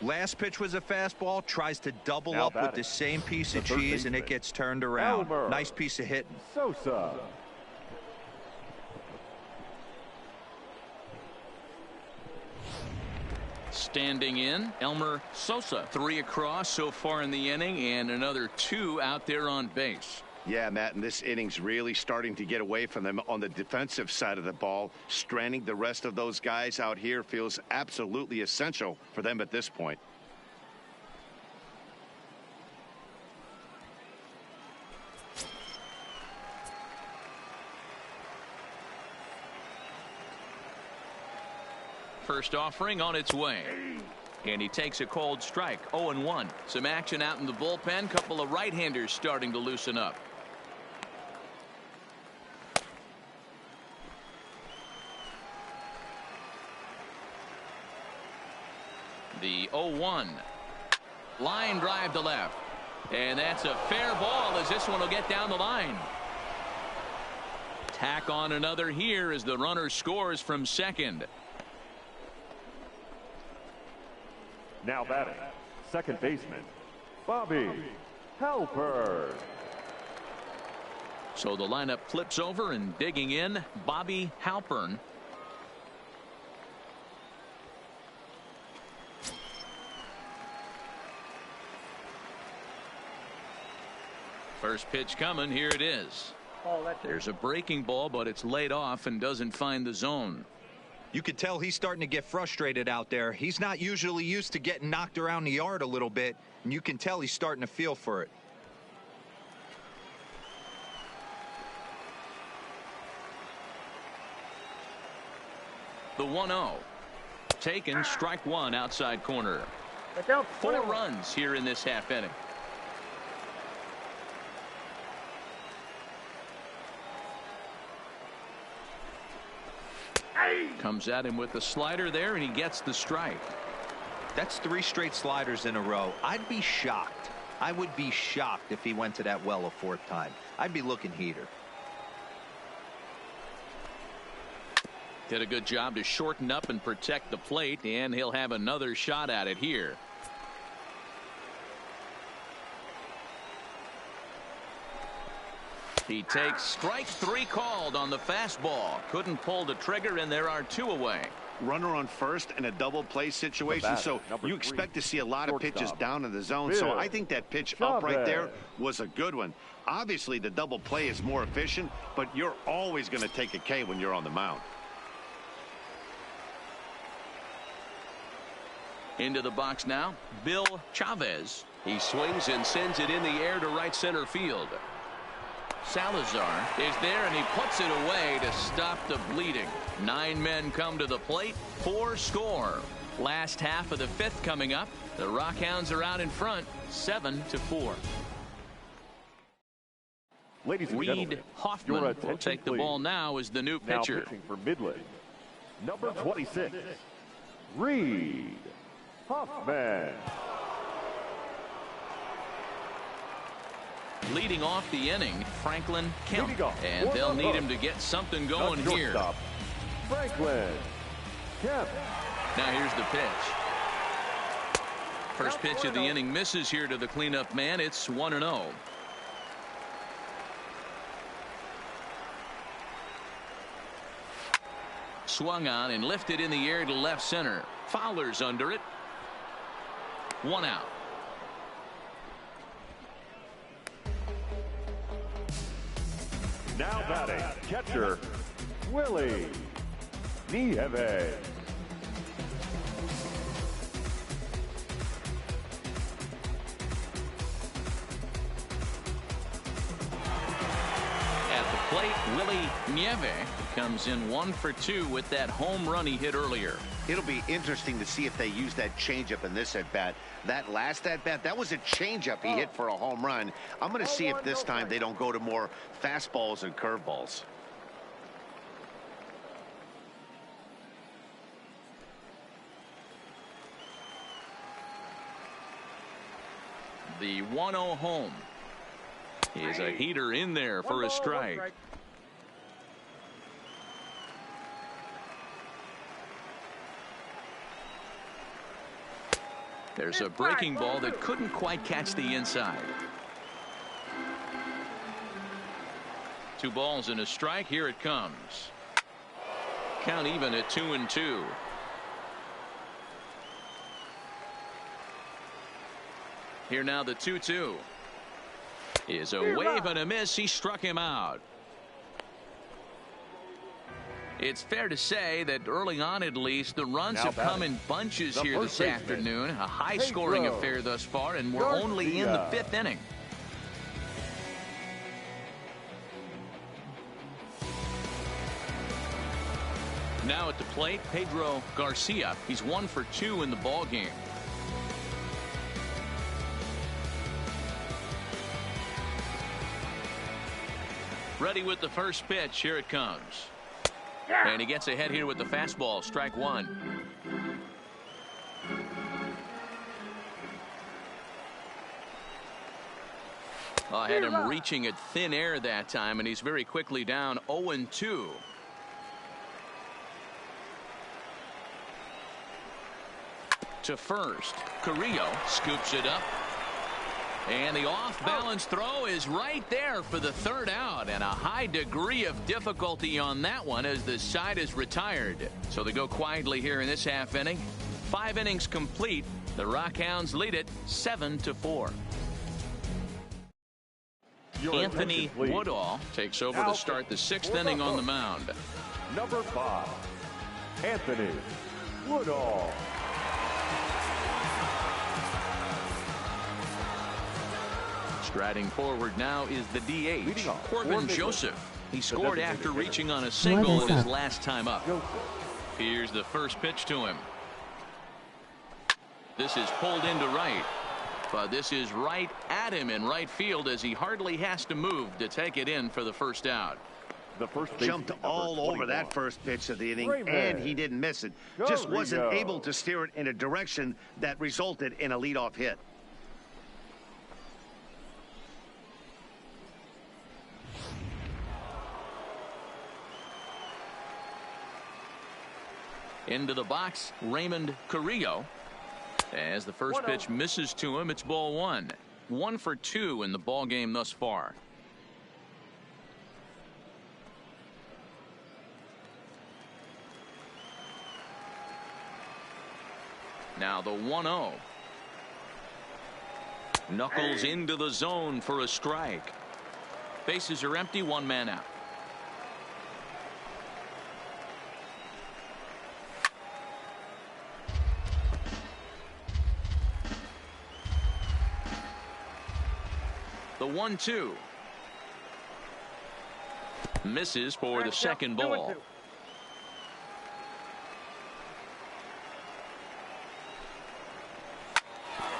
Last pitch was a fastball, tries to double up with the same piece of cheese, and it gets turned around. Nice piece of hitting. Sosa. Standing in, Elmer Sosa. 3 across so far in the inning, and another 2 out there on base. Yeah, Matt, and this inning's really starting to get away from them on the defensive side of the ball. Stranding the rest of those guys out here feels absolutely essential for them at this point. First offering on its way. And he takes a cold strike. 0-1. Some action out in the bullpen. Couple of right-handers starting to loosen up. The 0-1. Line drive to left. And that's a fair ball as this one will get down the line. Tack on another here as the runner scores from second. Now batting, second baseman, Bobby Halpern. So the lineup flips over, and digging in, Bobby Halpern. First pitch coming. Here it is. There's a breaking ball, but it's laid off and doesn't find the zone. You could tell he's starting to get frustrated out there. He's not usually used to getting knocked around the yard a little bit, and you can tell he's starting to feel for it. The 1-0. Taken, strike one, outside corner. 4 runs here in this half inning. Comes at him with the slider there, and he gets the strike. That's 3 straight sliders in a row. I'd be shocked. I would be shocked if he went to that well a 4th time. I'd be looking heater. Did a good job to shorten up and protect the plate, and he'll have another shot at it here. He takes strike 3 called on the fastball. Couldn't pull the trigger, and there are 2 away. Runner on first in a double play situation, so you expect to see a lot of pitches down in the zone. So I think that pitch up right there was a good one. Obviously, the double play is more efficient, but you're always going to take a K when you're on the mound. Into the box now, Bill Chavez. He swings and sends it in the air to right center field. Salazar is there, and he puts it away to stop the bleeding. 9 men come to the plate, 4 score. Last half of the 5th coming up. The Rockhounds are out in front, 7-4. Ladies and gentlemen, Reed Hoffman will take the ball now as the new pitcher. Now pitching for Midland, number 26, Reed Hoffman. Leading off the inning, Franklin Kemp, and they'll need him to get something going here. Franklin Kemp. Now here's the pitch. First pitch of the inning misses here to the cleanup man. It's 1-0. Swung on and lifted in the air to left center. Fowler's under it. 1 out. Now batting, catcher, Willie Nieve. At the plate, Willie Nieve comes in 1 for 2 with that home run he hit earlier. It'll be interesting to see if they use that changeup in this at-bat. That last at-bat, that was a changeup he hit for a home run. I'm going to see if this time they don't go to more fastballs and curveballs. The 1-0 home. Is a heater in there for a strike. There's a breaking ball that couldn't quite catch the inside. 2 balls and a strike. Here it comes. Count even at 2-2. Here now the 2-2. Is a wave and a miss. He struck him out. It's fair to say that early on, at least, the runs have come in bunches here this afternoon. A high-scoring affair thus far, and we're only in the 5th inning. Now at the plate, Pedro Garcia. He's 1 for 2 in the ball game. Ready with the first pitch. Here it comes. And he gets ahead here with the fastball. Strike 1. I had him reaching at thin air that time, and he's very quickly down 0-2. To first. Carrillo scoops it up. And the off-balance throw is right there for the 3rd out, and a high degree of difficulty on that one as the side is retired. So they go quietly here in this half inning. 5 innings complete. The Rockhounds lead it 7-4. Anthony Woodall takes over to start the 6th inning on the mound. Number 5, Anthony Woodall. Striding forward now is the DH, Corbin Joseph. He scored after reaching on a single in his last time up. Here's the first pitch to him. This is pulled into right. But this is right at him in right field as he hardly has to move to take it in for the 1st out. The first baseman, jumped all over that first pitch of the inning, and he didn't miss it. Just wasn't able to steer it in a direction that resulted in a leadoff hit. Into the box, Raymond Carrillo. As the first pitch misses to him, it's ball one. 1 for 2 in the ball game thus far. Now the 1-0. Knuckles into the zone for a strike. Bases are empty, 1 man out. The 1-2 misses for the second ball.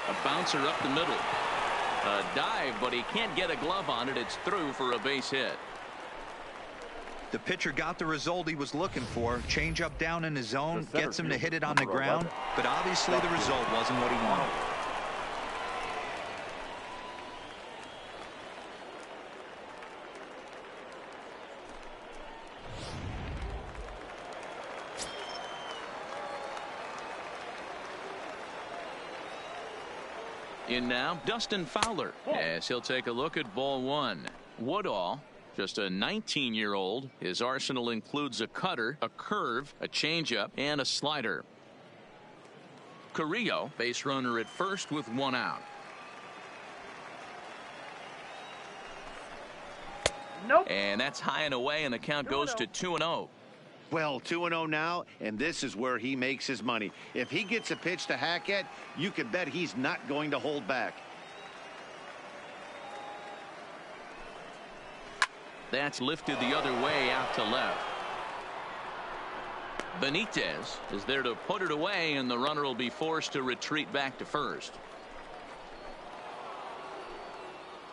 A bouncer up the middle. A dive, but he can't get a glove on it. It's through for a base hit. The pitcher got the result he was looking for. Change up down in his zone, gets him to hit it on the ground, but obviously the result wasn't what he wanted. In now, Dustin Fowler, as he'll take a look at ball one. Woodall, just a 19-year-old. His arsenal includes a cutter, a curve, a changeup, and a slider. Carrillo, base runner at first with 1 out. Nope. And that's high and away, and the count goes to 2-0. Well, 2-0 now, and this is where he makes his money. If he gets a pitch to hack at, you can bet he's not going to hold back. That's lifted the other way out to left. Benitez is there to put it away, and the runner will be forced to retreat back to first.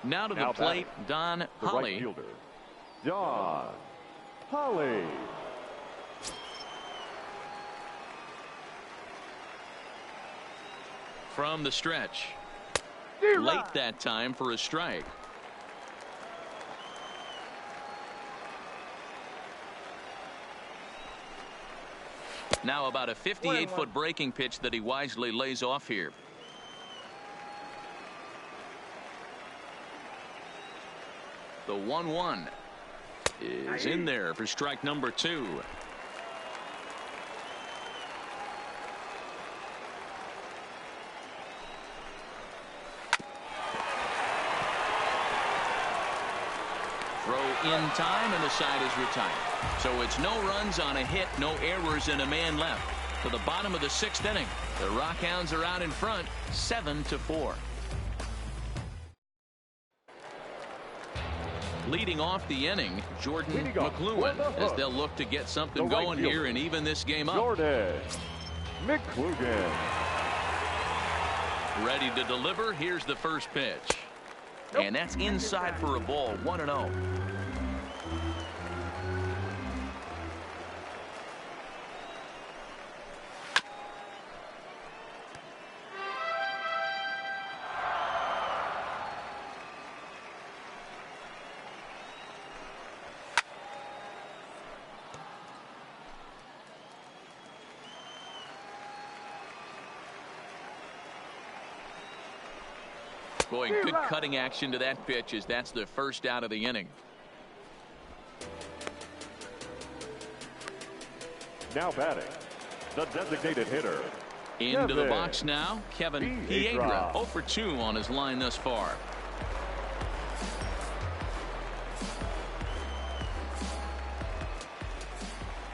Now to the plate, Don Holly. Right fielder, Don Holly. From the stretch. Late that time for a strike. Now about a 58-foot breaking pitch that he wisely lays off here. The 1-1 is in there for strike number 2. In time, and the side is retired. So it's no runs on a hit, no errors, and a man left. To the bottom of the 6th inning, the Rockhounds are out in front, 7-4. Leading off the inning, Jordan McLuhan, as they'll look to get something going here and even this game up. Jordan McLuhan. Ready to deliver. Here's the first pitch. And that's inside for a ball, 1-0. Boy, good cutting action to that pitch, as that's the first out of the inning. Now batting, the designated hitter. Into the box now, Kevin Piedra, 0 for 2 on his line thus far.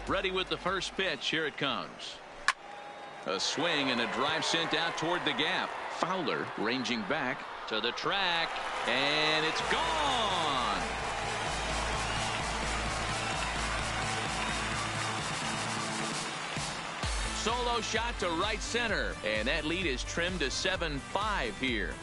Ready with the first pitch. Here it comes. A swing and a drive sent out toward the gap. Fowler ranging back to the track, and it's gone. Solo shot to right center, and that lead is trimmed to 7-5 here.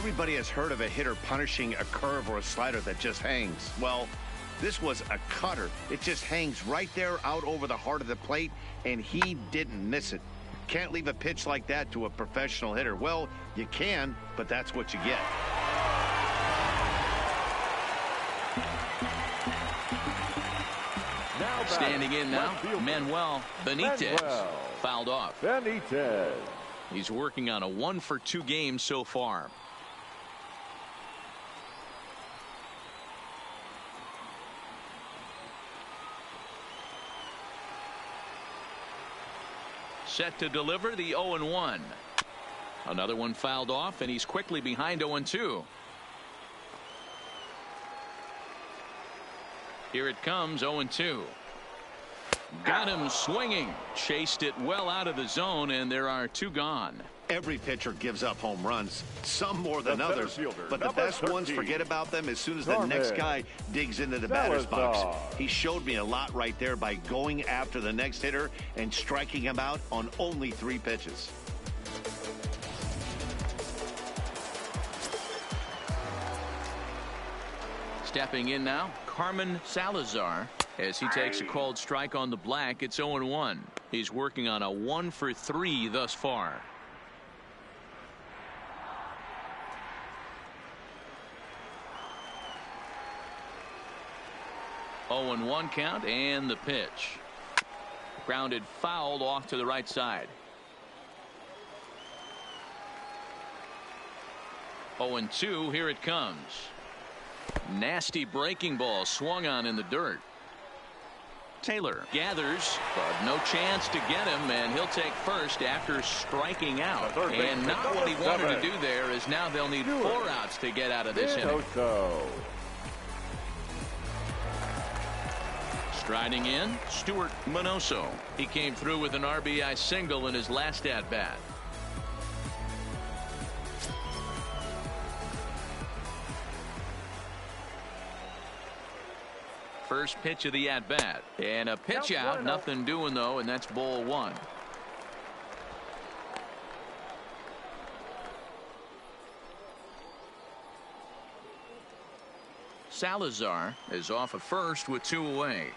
Everybody has heard of a hitter punishing a curve or a slider that just hangs. Well, this was a cutter. It just hangs right there out over the heart of the plate, and he didn't miss it. Can't leave a pitch like that to a professional hitter. Well, you can, but that's what you get. Standing in now, Manuel Benitez. Fouled off. Benitez. He's working on a 1-for-2 game so far. Set to deliver the 0-1. Another one fouled off, and he's quickly behind 0-2. Here it comes, 0-2. Got him swinging. Chased it well out of the zone, and there are 2 gone. Every pitcher gives up home runs, some more than others, but the best ones forget about them as soon as the next guy digs into the batter's box. He showed me a lot right there by going after the next hitter and striking him out on only 3 pitches. Stepping in now, Carmen Salazar, as he takes a called strike on the black. It's 0-1. He's working on a 1-for-3 thus far. Oh, 0-1 count, and the pitch. Grounded fouled off to the right side. 0-2, here it comes. Nasty breaking ball swung on in the dirt. Taylor gathers, but no chance to get him, and he'll take first after striking out. And not what he wanted to do there, is now they'll need 4 outs to get out of this inning. Striding in, Stuart Minoso. He came through with an RBI single in his last at-bat. First pitch of the at-bat, and a pitch out, nothing doing though, and that's ball 1. Salazar is off at first with 2 away.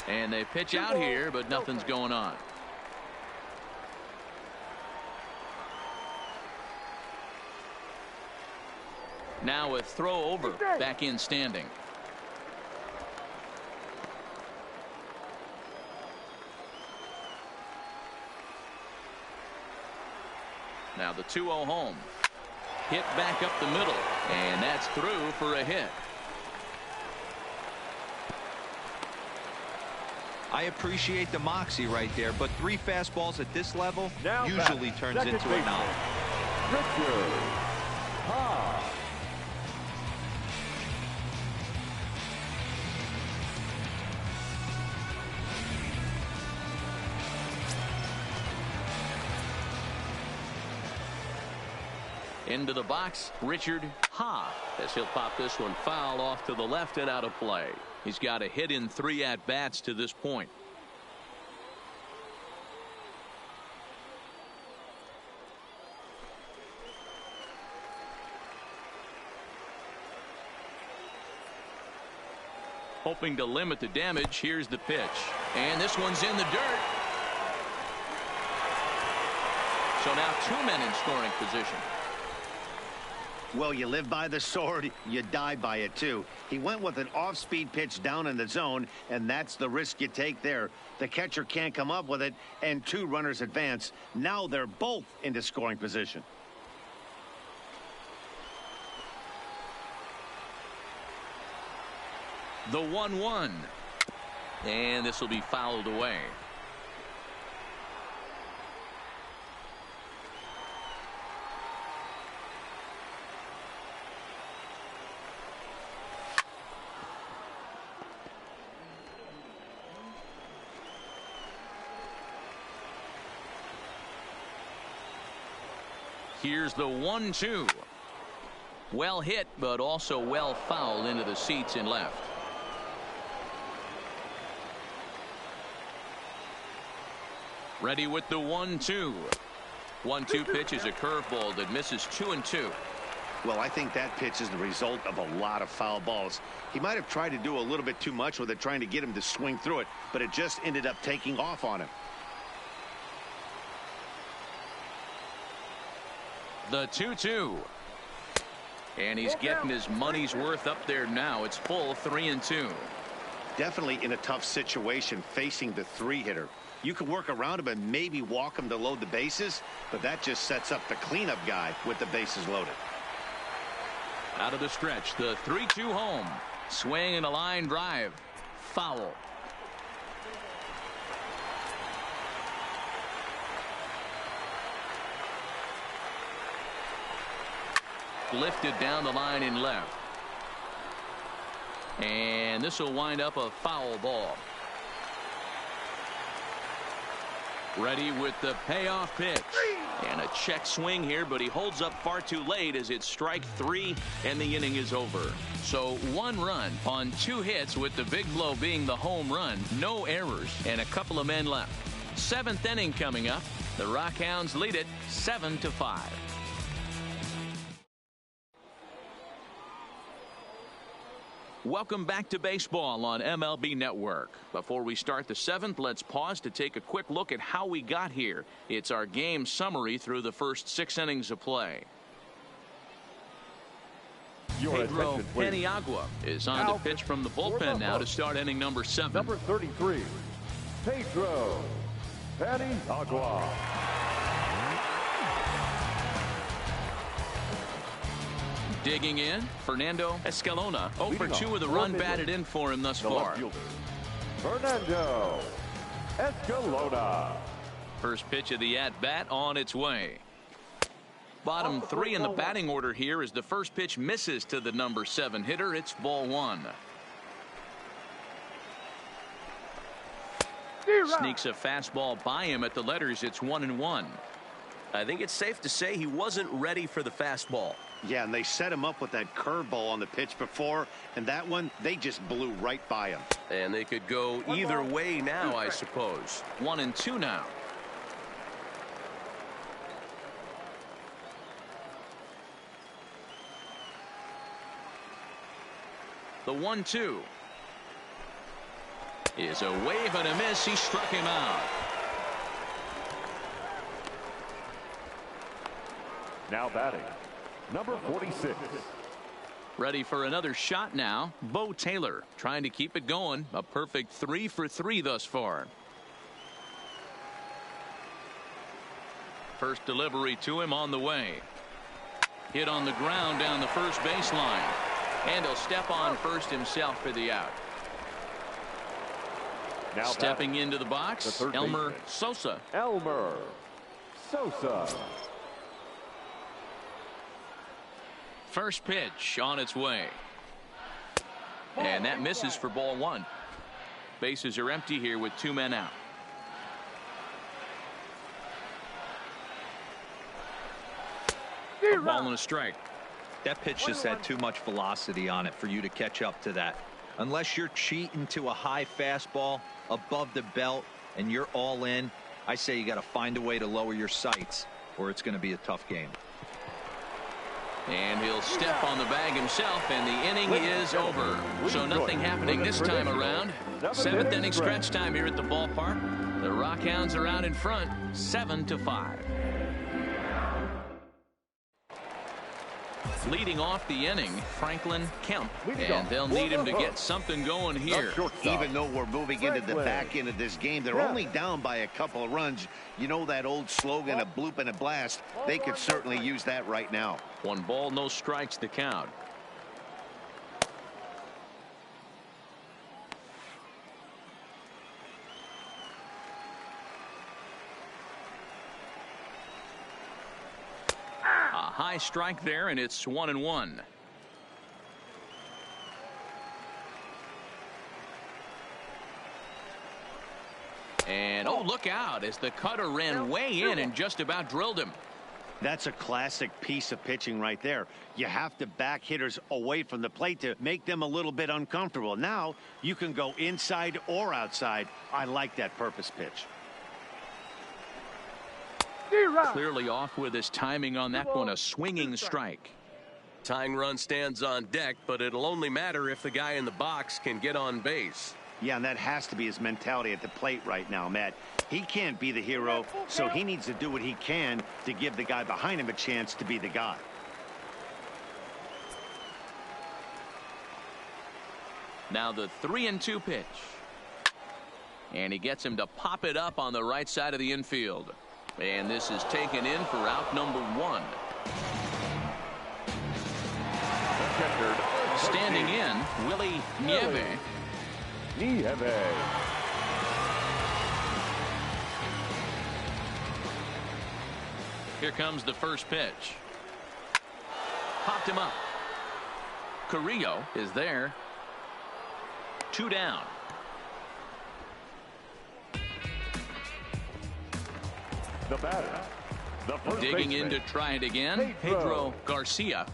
And they pitch out here, but nothing's going on. Now a throw over, back in standing. Now the 2-0 home. Hit back up the middle, and that's through for a hit. I appreciate the moxie right there, but 3 fastballs at this level usually turns into a knock. Richard Ha. Into the box, Richard Ha, as he'll pop this one foul off to the left and out of play. He's got a hit in 3 at-bats to this point. Hoping to limit the damage, here's the pitch. And this one's in the dirt. So now 2 men in scoring position. Well, you live by the sword, you die by it too. He went with an off-speed pitch down in the zone, and that's the risk you take there. The catcher can't come up with it, and 2 runners advance. Now they're both into scoring position. The 1-1. And this will be fouled away. Here's the 1-2. Well hit, but also well fouled into the seats in left. Ready with the 1-2. 1-2 pitch is a curveball that misses 2-2. Well, I think that pitch is the result of a lot of foul balls. He might have tried to do a little bit too much with it, trying to get him to swing through it, but it just ended up taking off on him. The 2-2. And he's getting his money's worth up there now. It's full 3-2. Definitely in a tough situation facing the 3-hitter. You can work around him and maybe walk him to load the bases, but that just sets up the cleanup guy with the bases loaded. Out of the stretch, the 3-2 home. Swing and a line drive. Foul. Lifted down the line in left. And this will wind up a foul ball. Ready with the payoff pitch. And a check swing here, but he holds up far too late as it's strike 3 and the inning is over. So 1 run on 2 hits, with the big blow being the home run. No errors and a couple of men left. 7th inning coming up. The Rockhounds lead it 7-5. Welcome back to baseball on MLB Network. Before we start the 7th, let's pause to take a quick look at how we got here. It's our game summary through the first 6 innings of play. Pedro Paniagua is on to pitch from the bullpen now to start inning number 7. Number 33, Pedro Paniagua. Digging in, Fernando Escalona. 0 for 2 with a run batted in for him thus far. Fernando Escalona. First pitch of the at-bat on its way. Bottom 3 in the batting order here as the first pitch misses to the number 7 hitter. It's ball 1. Sneaks a fastball by him at the letters. It's 1-1. I think it's safe to say he wasn't ready for the fastball. Yeah, and they set him up with that curveball on the pitch before, and that one, they just blew right by him. And they could go either way now, I suppose. 1-2 now. The 1-2 is a wave and a miss. He struck him out. Now batting, number 46. Ready for another shot now. Bo Taylor trying to keep it going. A perfect 3 for 3 thus far. First delivery to him on the way. Hit on the ground down the first baseline. And he'll step on first himself for the out. Now stepping into the box, Elmer Sosa. Elmer Sosa. First pitch on its way. And that misses for ball 1. Bases are empty here with 2 men out. A ball and a strike. That pitch just had too much velocity on it for you to catch up to that. Unless you're cheating to a high fastball above the belt and you're all in, I say you got to find a way to lower your sights or it's going to be a tough game. And he'll step on the bag himself, and the inning is over. So nothing happening this time around. 7th inning stretch time here at the ballpark. The Rockhounds are out in front, 7-5. Leading off the inning, Franklin Kemp, and they'll need him to get something going here. Even though we're moving into the back end of this game, they're only down by a couple of runs. You know that old slogan, a bloop and a blast. They could certainly use that right now. 1 ball, no strikes to count. A high strike there, and it's 1-1. And oh, look out as the cutter ran way in and just about drilled him. That's a classic piece of pitching right there. You have to back hitters away from the plate to make them a little bit uncomfortable. Now you can go inside or outside. I like that purpose pitch. Clearly off with his timing on that one, a swinging strike. Tying run stands on deck, but it'll only matter if the guy in the box can get on base. Yeah, and that has to be his mentality at the plate right now, Matt. He can't be the hero, so he needs to do what he can to give the guy behind him a chance to be the guy. Now the 3-2 pitch. And he gets him to pop it up on the right side of the infield. And this is taken in for out number 1. Standing in, Willie Nieve. Here comes the first pitch. Popped him up. Carrillo is there. 2 down. The batter, the first Digging baseman, in to try it again, Pedro Garcia.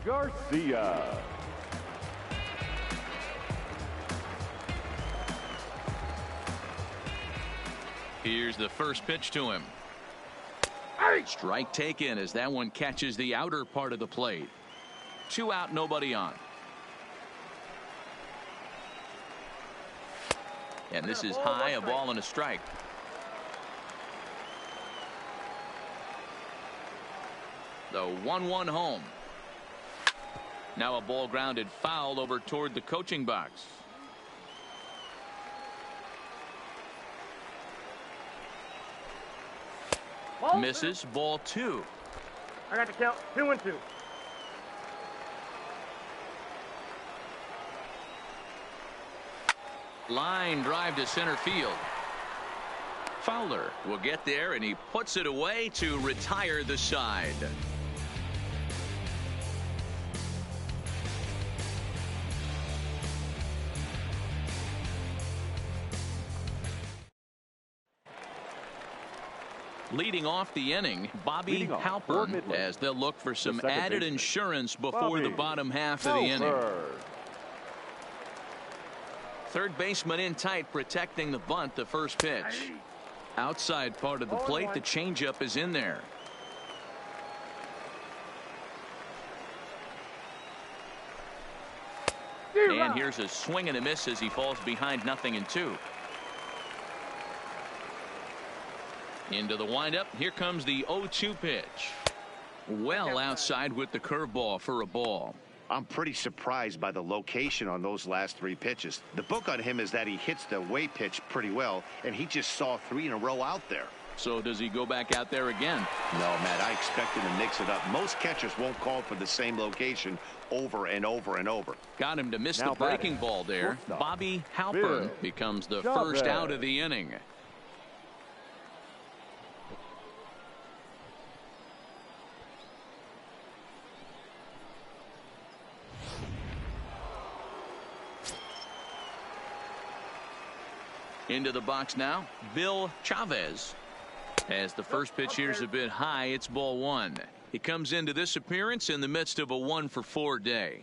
Here's the first pitch to him. Strike taken as that one catches the outer part of the plate. 2 out, nobody on. And this is high, a ball and a strike. The 1-1 home. Now a ball grounded foul over toward the coaching box. Misses, ball 2. I got to count 2-2. Line drive to center field. Fowler will get there, and he puts it away to retire the side. Leading off the inning, Bobby Halpern, as they'll look for some added insurance before the bottom half of the inning. Third baseman in tight, protecting the bunt, the first pitch. Outside part of the plate, the changeup is in there. And here's a swing and a miss as he falls behind 0-2. Into the windup. Here comes the 0-2 pitch. Well outside with the curveball for a ball. I'm pretty surprised by the location on those last 3 pitches. The book on him is that he hits the away pitch pretty well, and he just saw 3 in a row out there. So does he go back out there again? No, Matt, I expect him to mix it up. Most catchers won't call for the same location over and over and over. Got him to miss the breaking ball there. Bobby Halpern becomes the first out of the inning. Into the box now, Bill Chavez. As the first pitch here's a bit high, it's ball 1. He comes into this appearance in the midst of a 1-for-4 day.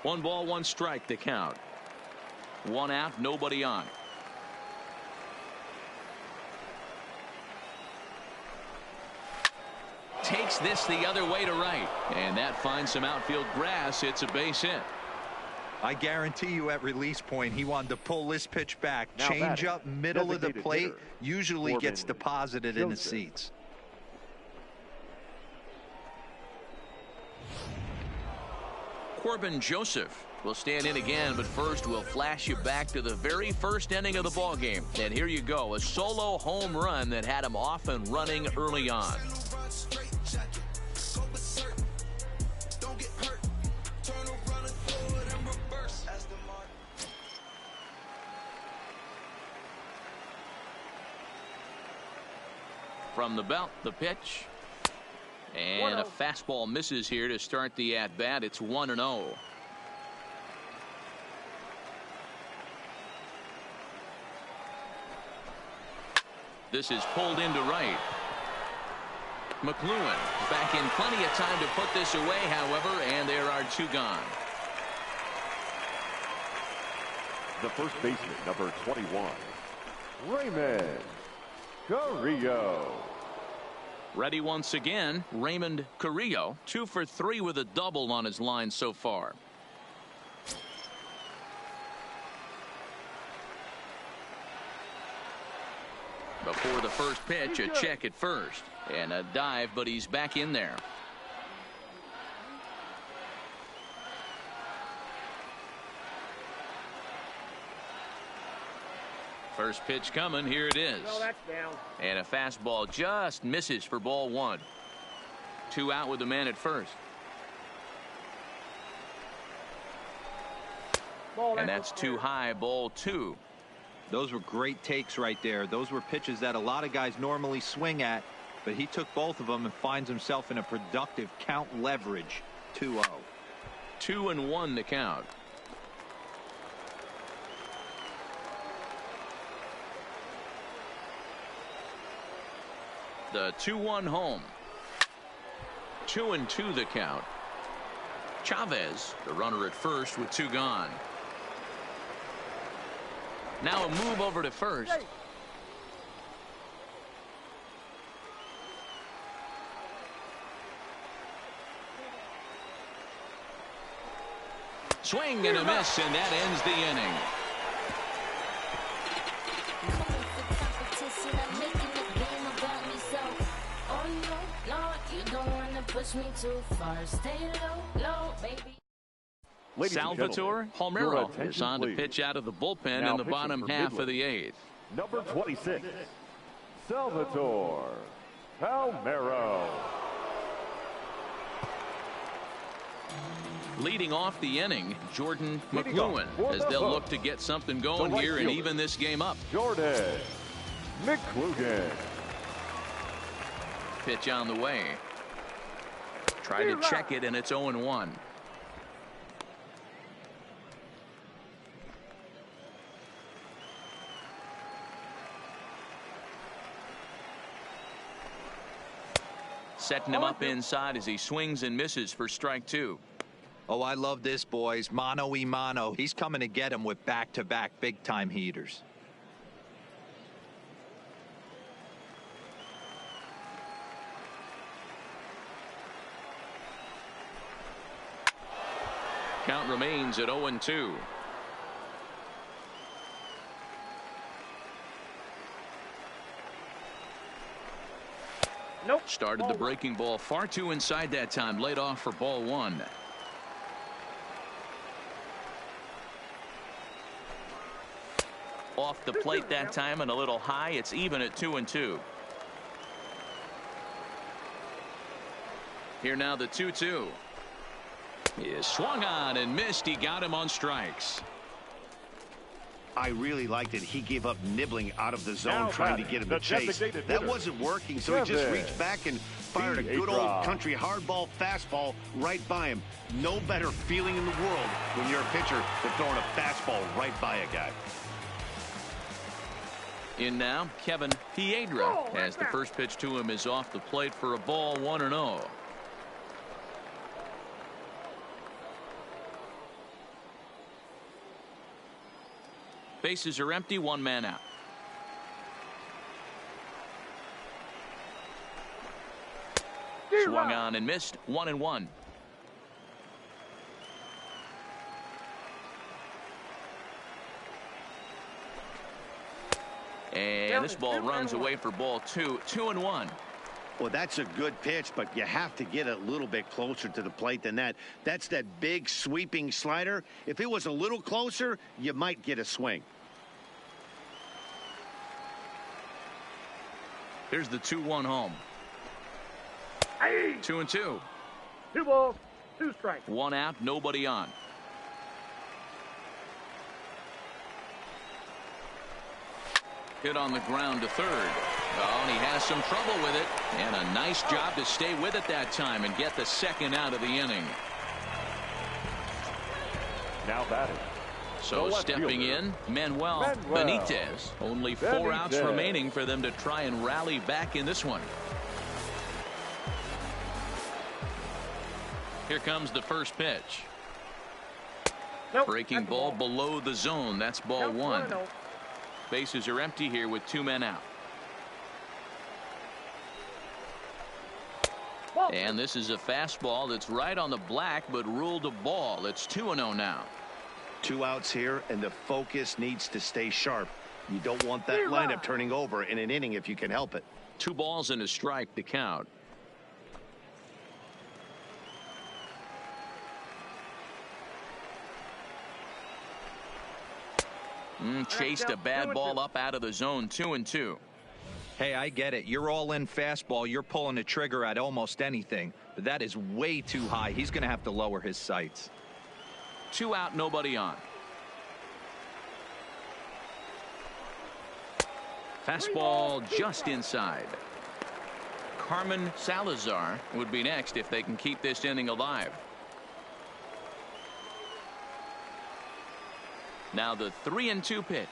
One ball, 1 strike to count. 1 out, nobody on. Takes this the other way to right, and that finds some outfield grass. It's a base hit. I guarantee you at release point he wanted to pull this pitch back. Change up middle of the plate usually gets deposited in the seats. Corbin Joseph will stand in again, but first we'll flash you back to the very first inning of the ball game. And here you go, a solo home run that had him off and running early on. From the belt, the pitch. And a fastball misses here to start the at-bat. It's 1-0. This is pulled into right. McLuhan back in plenty of time to put this away, however, and there are 2 gone. the first baseman, number 21, Raymond Carrillo. Ready once again, Raymond Carrillo, 2 for 3 with a double on his line so far. Before the first pitch, a check at first and a dive, but he's back in there. First pitch coming. Here it is. No, that's down. And a fastball just misses for ball 1. 2 out with the man at first. And that's too high, ball 2. Those were great takes right there. Those were pitches that a lot of guys normally swing at, but he took both of them and finds himself in a productive count leverage. 2-0. 2-1 the count. The 2-1 home. 2-2 the count. Chavez, the runner at first with 2 gone. Now a move over to first. Swing and a miss, and that ends the inning. Push me too far. Stay low, low, baby. Salvatore Palmeiro is on to pitch out of the bullpen now in the bottom half Midland, of the 8th. Number 26, Salvatore Palmeiro. Leading off the inning, Jordan McLuhan, as they'll look to get something going here and even this game up. Jordan McLuhan. Pitch on the way. Try to check it, and it's 0-1. Setting him up inside as he swings and misses for strike 2. Oh, I love this, boys. Mano-y-mano. He's coming to get him with back-to-back big-time heaters. Count remains at 0-2. Nope. Started the breaking ball far too inside that time. Laid off for ball 1. Off the plate that time and a little high. It's even at 2-2. Here now the 2-2. He is swung on and missed. He got him on strikes. I really liked it. He gave up nibbling out of the zone trying to get him to chase. That wasn't working, so he just reached back and fired a good old country hardball fastball right by him. No better feeling in the world when you're a pitcher than throwing a fastball right by a guy. In now, Kevin Piedra, as the first pitch to him is off the plate for a ball 1-0. Bases are empty, 1 man out. Swung on and missed. 1-1. And this ball runs away for ball 2. 2-1. Well, that's a good pitch, but you have to get a little bit closer to the plate than that. That's that big sweeping slider. If it was a little closer, you might get a swing. Here's the 2-1 home. 2-2. 2 balls, 2 strikes. 1 out, nobody on. Hit on the ground to third. Oh, and he has some trouble with it. And a nice job to stay with it that time and get the second out of the inning. Now batting. So stepping in, Manuel Benitez. Only 4 outs remaining for them to try and rally back in this one. Here comes the first pitch. Nope. Breaking That's ball below the zone. That's ball Nope, one. no. Bases are empty here with 2 men out. Ball. And this is a fastball that's right on the black, but ruled a ball. It's 2-0 now. 2 outs here, and the focus needs to stay sharp. You don't want that lineup turning over in an inning if you can help it. 2 balls and a strike to count. Chased a bad ball up out of the zone. 2-2. Hey, I get it. You're all in fastball. You're pulling the trigger at almost anything. But that is way too high. He's going to have to lower his sights. 2 out, nobody on. Fastball just inside. Carmen Salazar would be next if they can keep this inning alive. Now the 3-2 pitch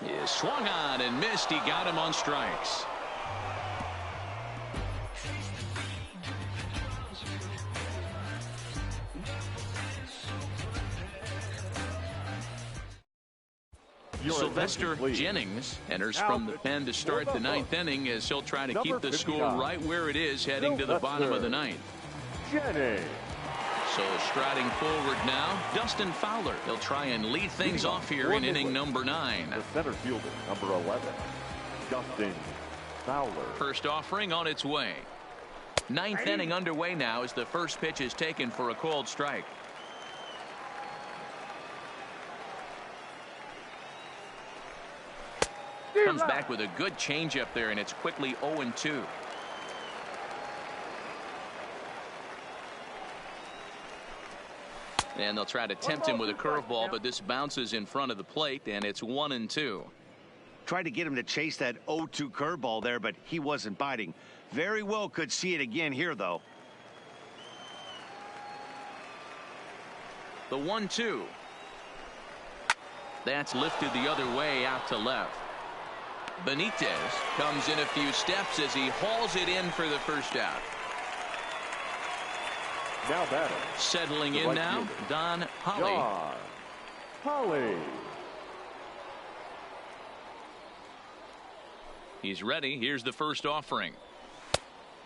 is swung on and missed. He got him on strikes. Sylvester Jennings enters from the pen to start the 9th inning as he'll try to keep the score right where it is heading to the bottom of the 9th. Jennings. So striding forward now, Dustin Fowler. He'll try and lead things off here in inning number 9. The center fielder, number 11, Dustin Fowler. First offering on its way. 9th inning underway now as the first pitch is taken for a called strike. Comes back with a good changeup there, and it's quickly 0-2. And they'll try to tempt him with a curveball, but this bounces in front of the plate, and it's 1-2. Tried to get him to chase that 0-2 curveball there, but he wasn't biting. Very well could see it again here, though. The 1-2. That's lifted the other way out to left. Benitez comes in a few steps as he hauls it in for the first out. Now batting. Settling in now, Don Holly. John Holly. He's ready. Here's the first offering.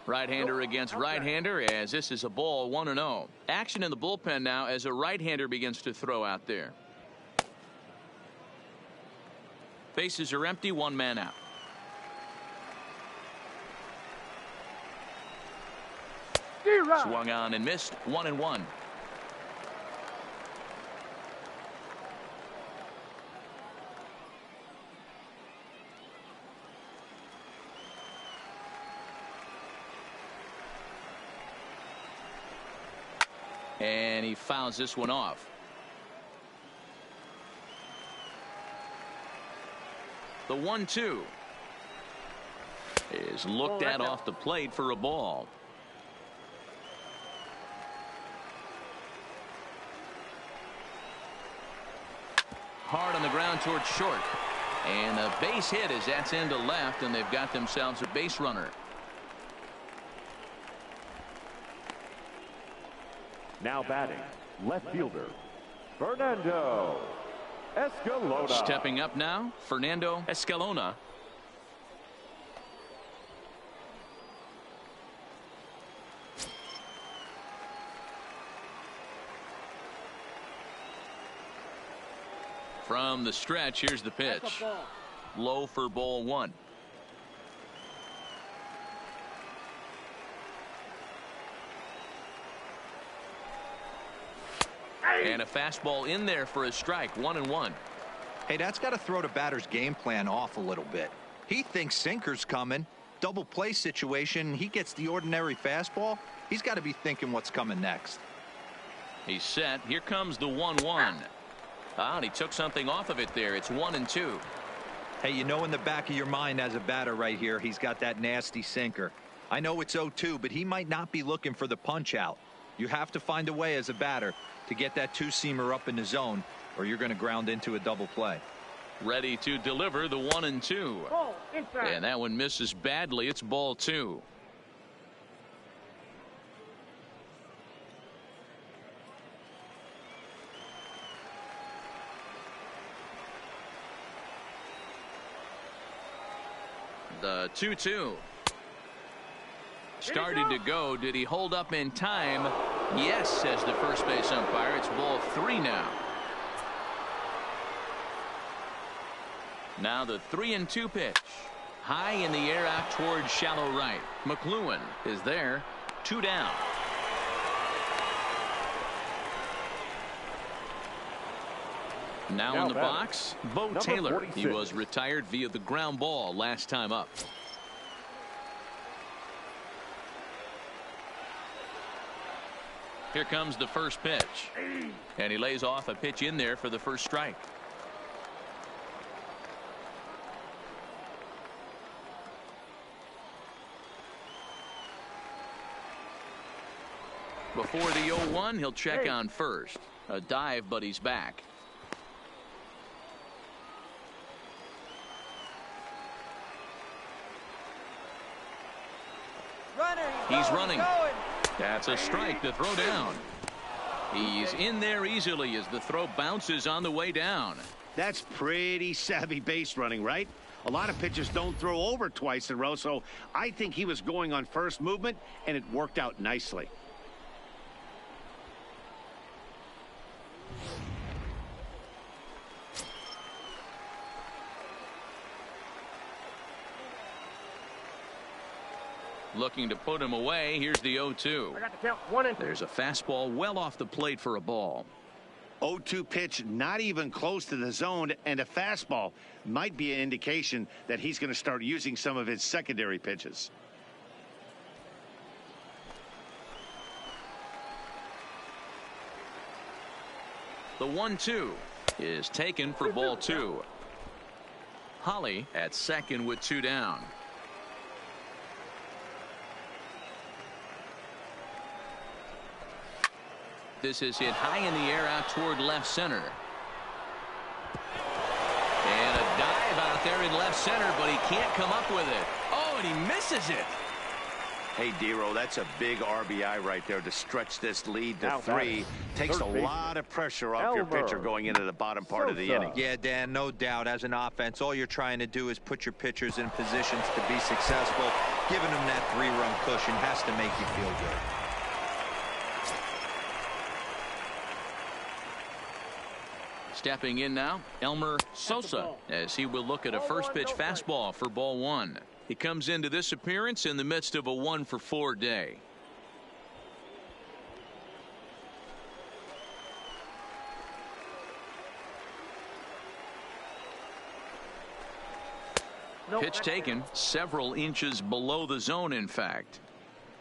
Right-hander against right-hander as this is a ball, 1-0. Action in the bullpen now as a right-hander begins to throw out there. Bases are empty, 1 man out. Swung on and missed, 1-1. And he fouls this one off. The 1-2 is looked at off the plate for a ball. Hard on the ground towards short. And a base hit as that's into left, and they've got themselves a base runner. Now batting, left fielder, Fernando Escalona. Stepping up now, Fernando Escalona. From the stretch, here's the pitch. Low for ball 1. And a fastball in there for a strike, 1-1. Hey, that's got to throw the batter's game plan off a little bit. He thinks sinker's coming. Double play situation. He gets the ordinary fastball. He's got to be thinking what's coming next. He's set. Here comes the 1-1. And he took something off of it there. It's 1-2. Hey, you know in the back of your mind as a batter right here, he's got that nasty sinker. I know it's 0-2, but he might not be looking for the punch out. You have to find a way as a batter to get that two-seamer up in the zone, or you're going to ground into a double play. Ready to deliver the 1-2. And that one misses badly. It's ball 2. The 2-2. Started to go. Did he hold up in time? Yes, says the first base umpire. It's ball 3 now. Now the 3-2 pitch. High in the air out towards shallow right. McLuhan is there. 2 down. Now in the box, Bo Taylor. 46. He was retired via the ground ball last time up. Here comes the first pitch. And he lays off a pitch in there for the first strike. Before the 0-1, he'll check on first. A dive, but he's back. He's running. That's a strike to throw down. He's in there easily as the throw bounces on the way down. That's pretty savvy base running, right? A lot of pitchers don't throw over twice in a row, so I think he was going on first movement, and it worked out nicely. Looking to put him away. Here's the 0-2. I got the count. 1 and 2. There's a fastball well off the plate for a ball. 0-2 pitch, not even close to the zone, and a fastball might be an indication that he's going to start using some of his secondary pitches. The 1-2 is taken for ball 2. Holly at second with 2 down. This is hit high in the air out toward left center. And a dive out there in left center, but he can't come up with it. Oh, and he misses it. Hey, Dero, that's a big RBI right there to stretch this lead to 3. Takes a lot of pressure off your pitcher going into the bottom part of the inning. Yeah, Dan, no doubt. As an offense, all you're trying to do is put your pitchers in positions to be successful. Giving them that 3-run cushion has to make you feel good. Stepping in now, Elmer Sosa, as he will look at a first pitch fastball for ball 1. He comes into this appearance in the midst of a 1-for-4 day. Pitch taken several inches below the zone, in fact.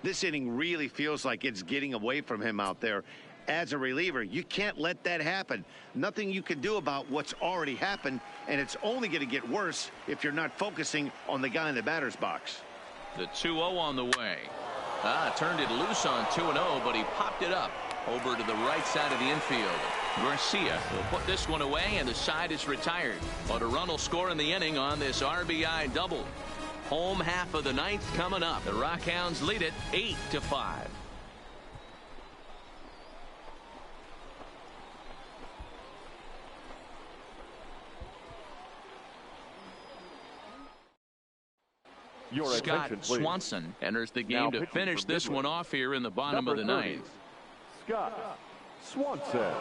This inning really feels like it's getting away from him out there. As a reliever, you can't let that happen. Nothing you can do about what's already happened, and it's only going to get worse if you're not focusing on the guy in the batter's box. The 2-0 on the way. Turned it loose on 2-0, but he popped it up over to the right side of the infield. Garcia will put this one away, and the side is retired. But a run will score in the inning on this RBI double. Home half of the 9th coming up. The Rockhounds lead it 8-5. Scott Swanson enters the game to finish this one off here in the bottom of the 9th. Scott Swanson.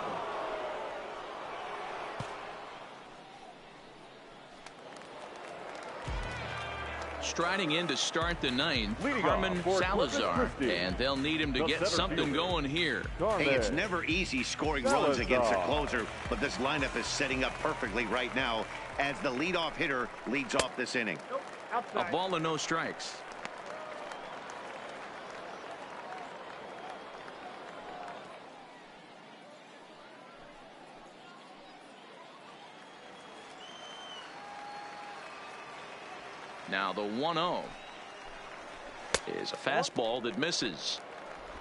Striding in to start the 9th, Leading Carmen off for Salazar, Corpus Christi, and they'll need him to get something going here. Hey, it's never easy scoring runs against a closer, but this lineup is setting up perfectly right now as the leadoff hitter leads off this inning. A ball and no strikes. Now the 1-0 is a fastball that misses.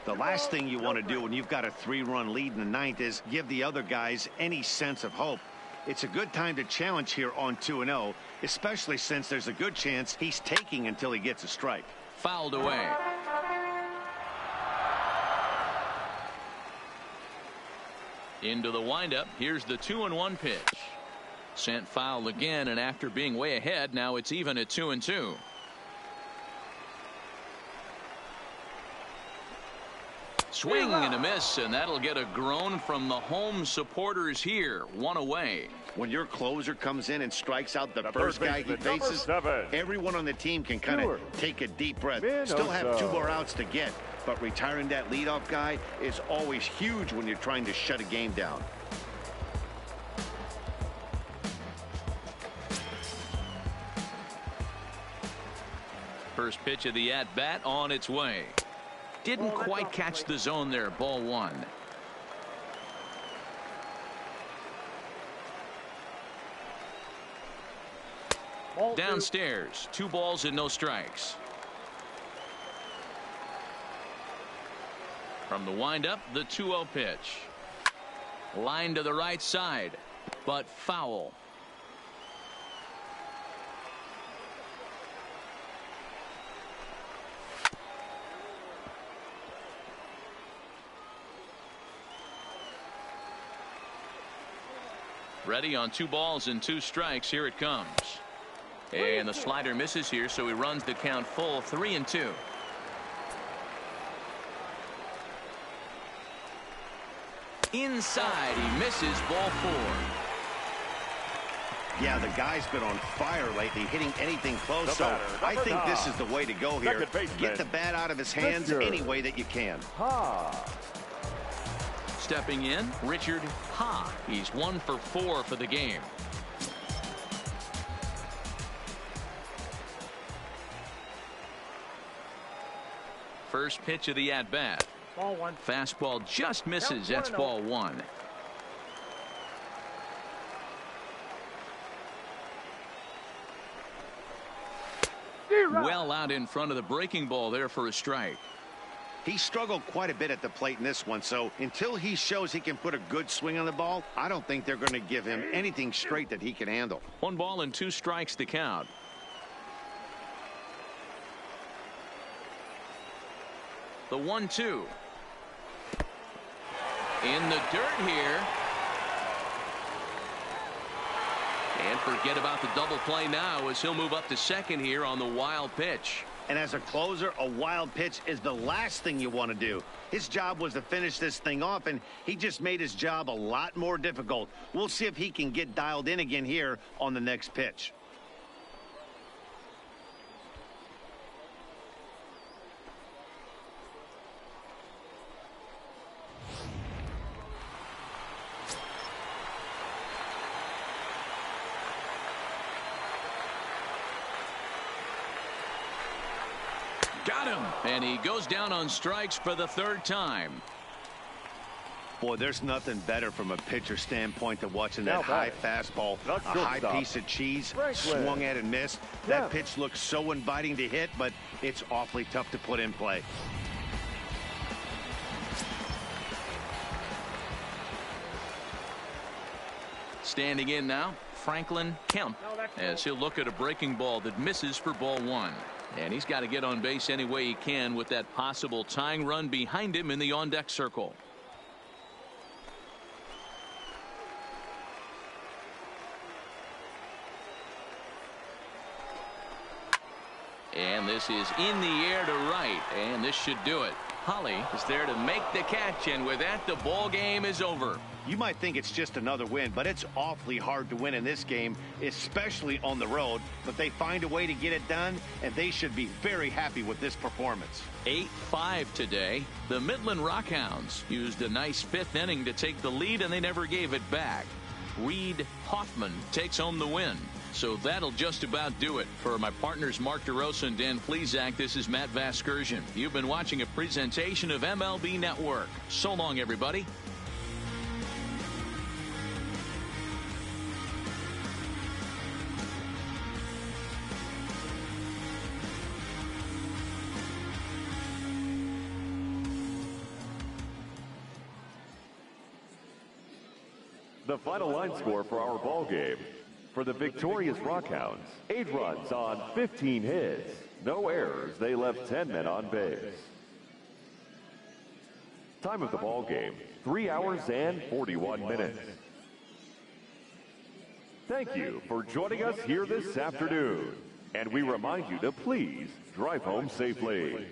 The last thing you want to do when you've got a 3-run lead in the 9th is give the other guys any sense of hope. It's a good time to challenge here on 2-0, especially since there's a good chance he's taking until he gets a strike. Fouled away. Into the windup. Here's the 2-1 pitch. Sent foul again, and after being way ahead, now it's even at 2-2. Swing and a miss, and that'll get a groan from the home supporters here. One away. When your closer comes in and strikes out the first guy he faces, everyone on the team can kind of take a deep breath. Still have 2 more outs to get, but retiring that leadoff guy is always huge when you're trying to shut a game down. First pitch of the at-bat on its way. Didn't quite catch the zone there. Ball 1. Downstairs, 2 balls and no strikes. From the windup, the 2-0 pitch. Line to the right side, but foul. Ready on 2 balls and 2 strikes. Here it comes. And the slider misses here, so he runs the count full. 3-2. Inside, he misses. Ball 4. Yeah, the guy's been on fire lately, hitting anything close. So I think this is the way to go here. Get the bat out of his hands any way that you can. Stepping in, Richard Ha. He's 1 for 4 for the game. First pitch of the at-bat. Ball 1. Fastball just misses. That's ball 1. Well out in front of the breaking ball there for a strike. He struggled quite a bit at the plate in this one, so until he shows he can put a good swing on the ball, I don't think they're going to give him anything straight that he can handle. 1 ball and 2 strikes to count. The 1-2. In the dirt here. And forget about the double play now as he'll move up to second here on the wild pitch. And as a closer, a wild pitch is the last thing you want to do. His job was to finish this thing off, and he just made his job a lot more difficult. We'll see if he can get dialed in again here on the next pitch. Got him, and he goes down on strikes for the 3rd time. Boy, there's nothing better from a pitcher standpoint than watching that high fastball, a high piece of cheese, swung at and missed. That pitch looks so inviting to hit, but it's awfully tough to put in play. Standing in now, Franklin Kemp, as he'll look at a breaking ball that misses for ball 1. And he's got to get on base any way he can with that possible tying run behind him in the on-deck circle. And this is in the air to right, and this should do it. Holly is there to make the catch, and with that, the ball game is over. You might think it's just another win, but it's awfully hard to win in this game, especially on the road. But they find a way to get it done, and they should be very happy with this performance. 8-5 today. The Midland Rockhounds used a nice 5th inning to take the lead, and they never gave it back. Reed Hoffman takes home the win. So that'll just about do it. For my partners Mark DeRosa and Dan Plesac, this is Matt Vasgersian. You've been watching a presentation of MLB Network. So long, everybody. The final line score for our ball game. For the victorious Rockhounds, 8 runs on 15 hits. No errors. They left 10 men on base. Time of the ball game, 3 hours and 41 minutes. Thank you for joining us here this afternoon. And we remind you to please drive home safely.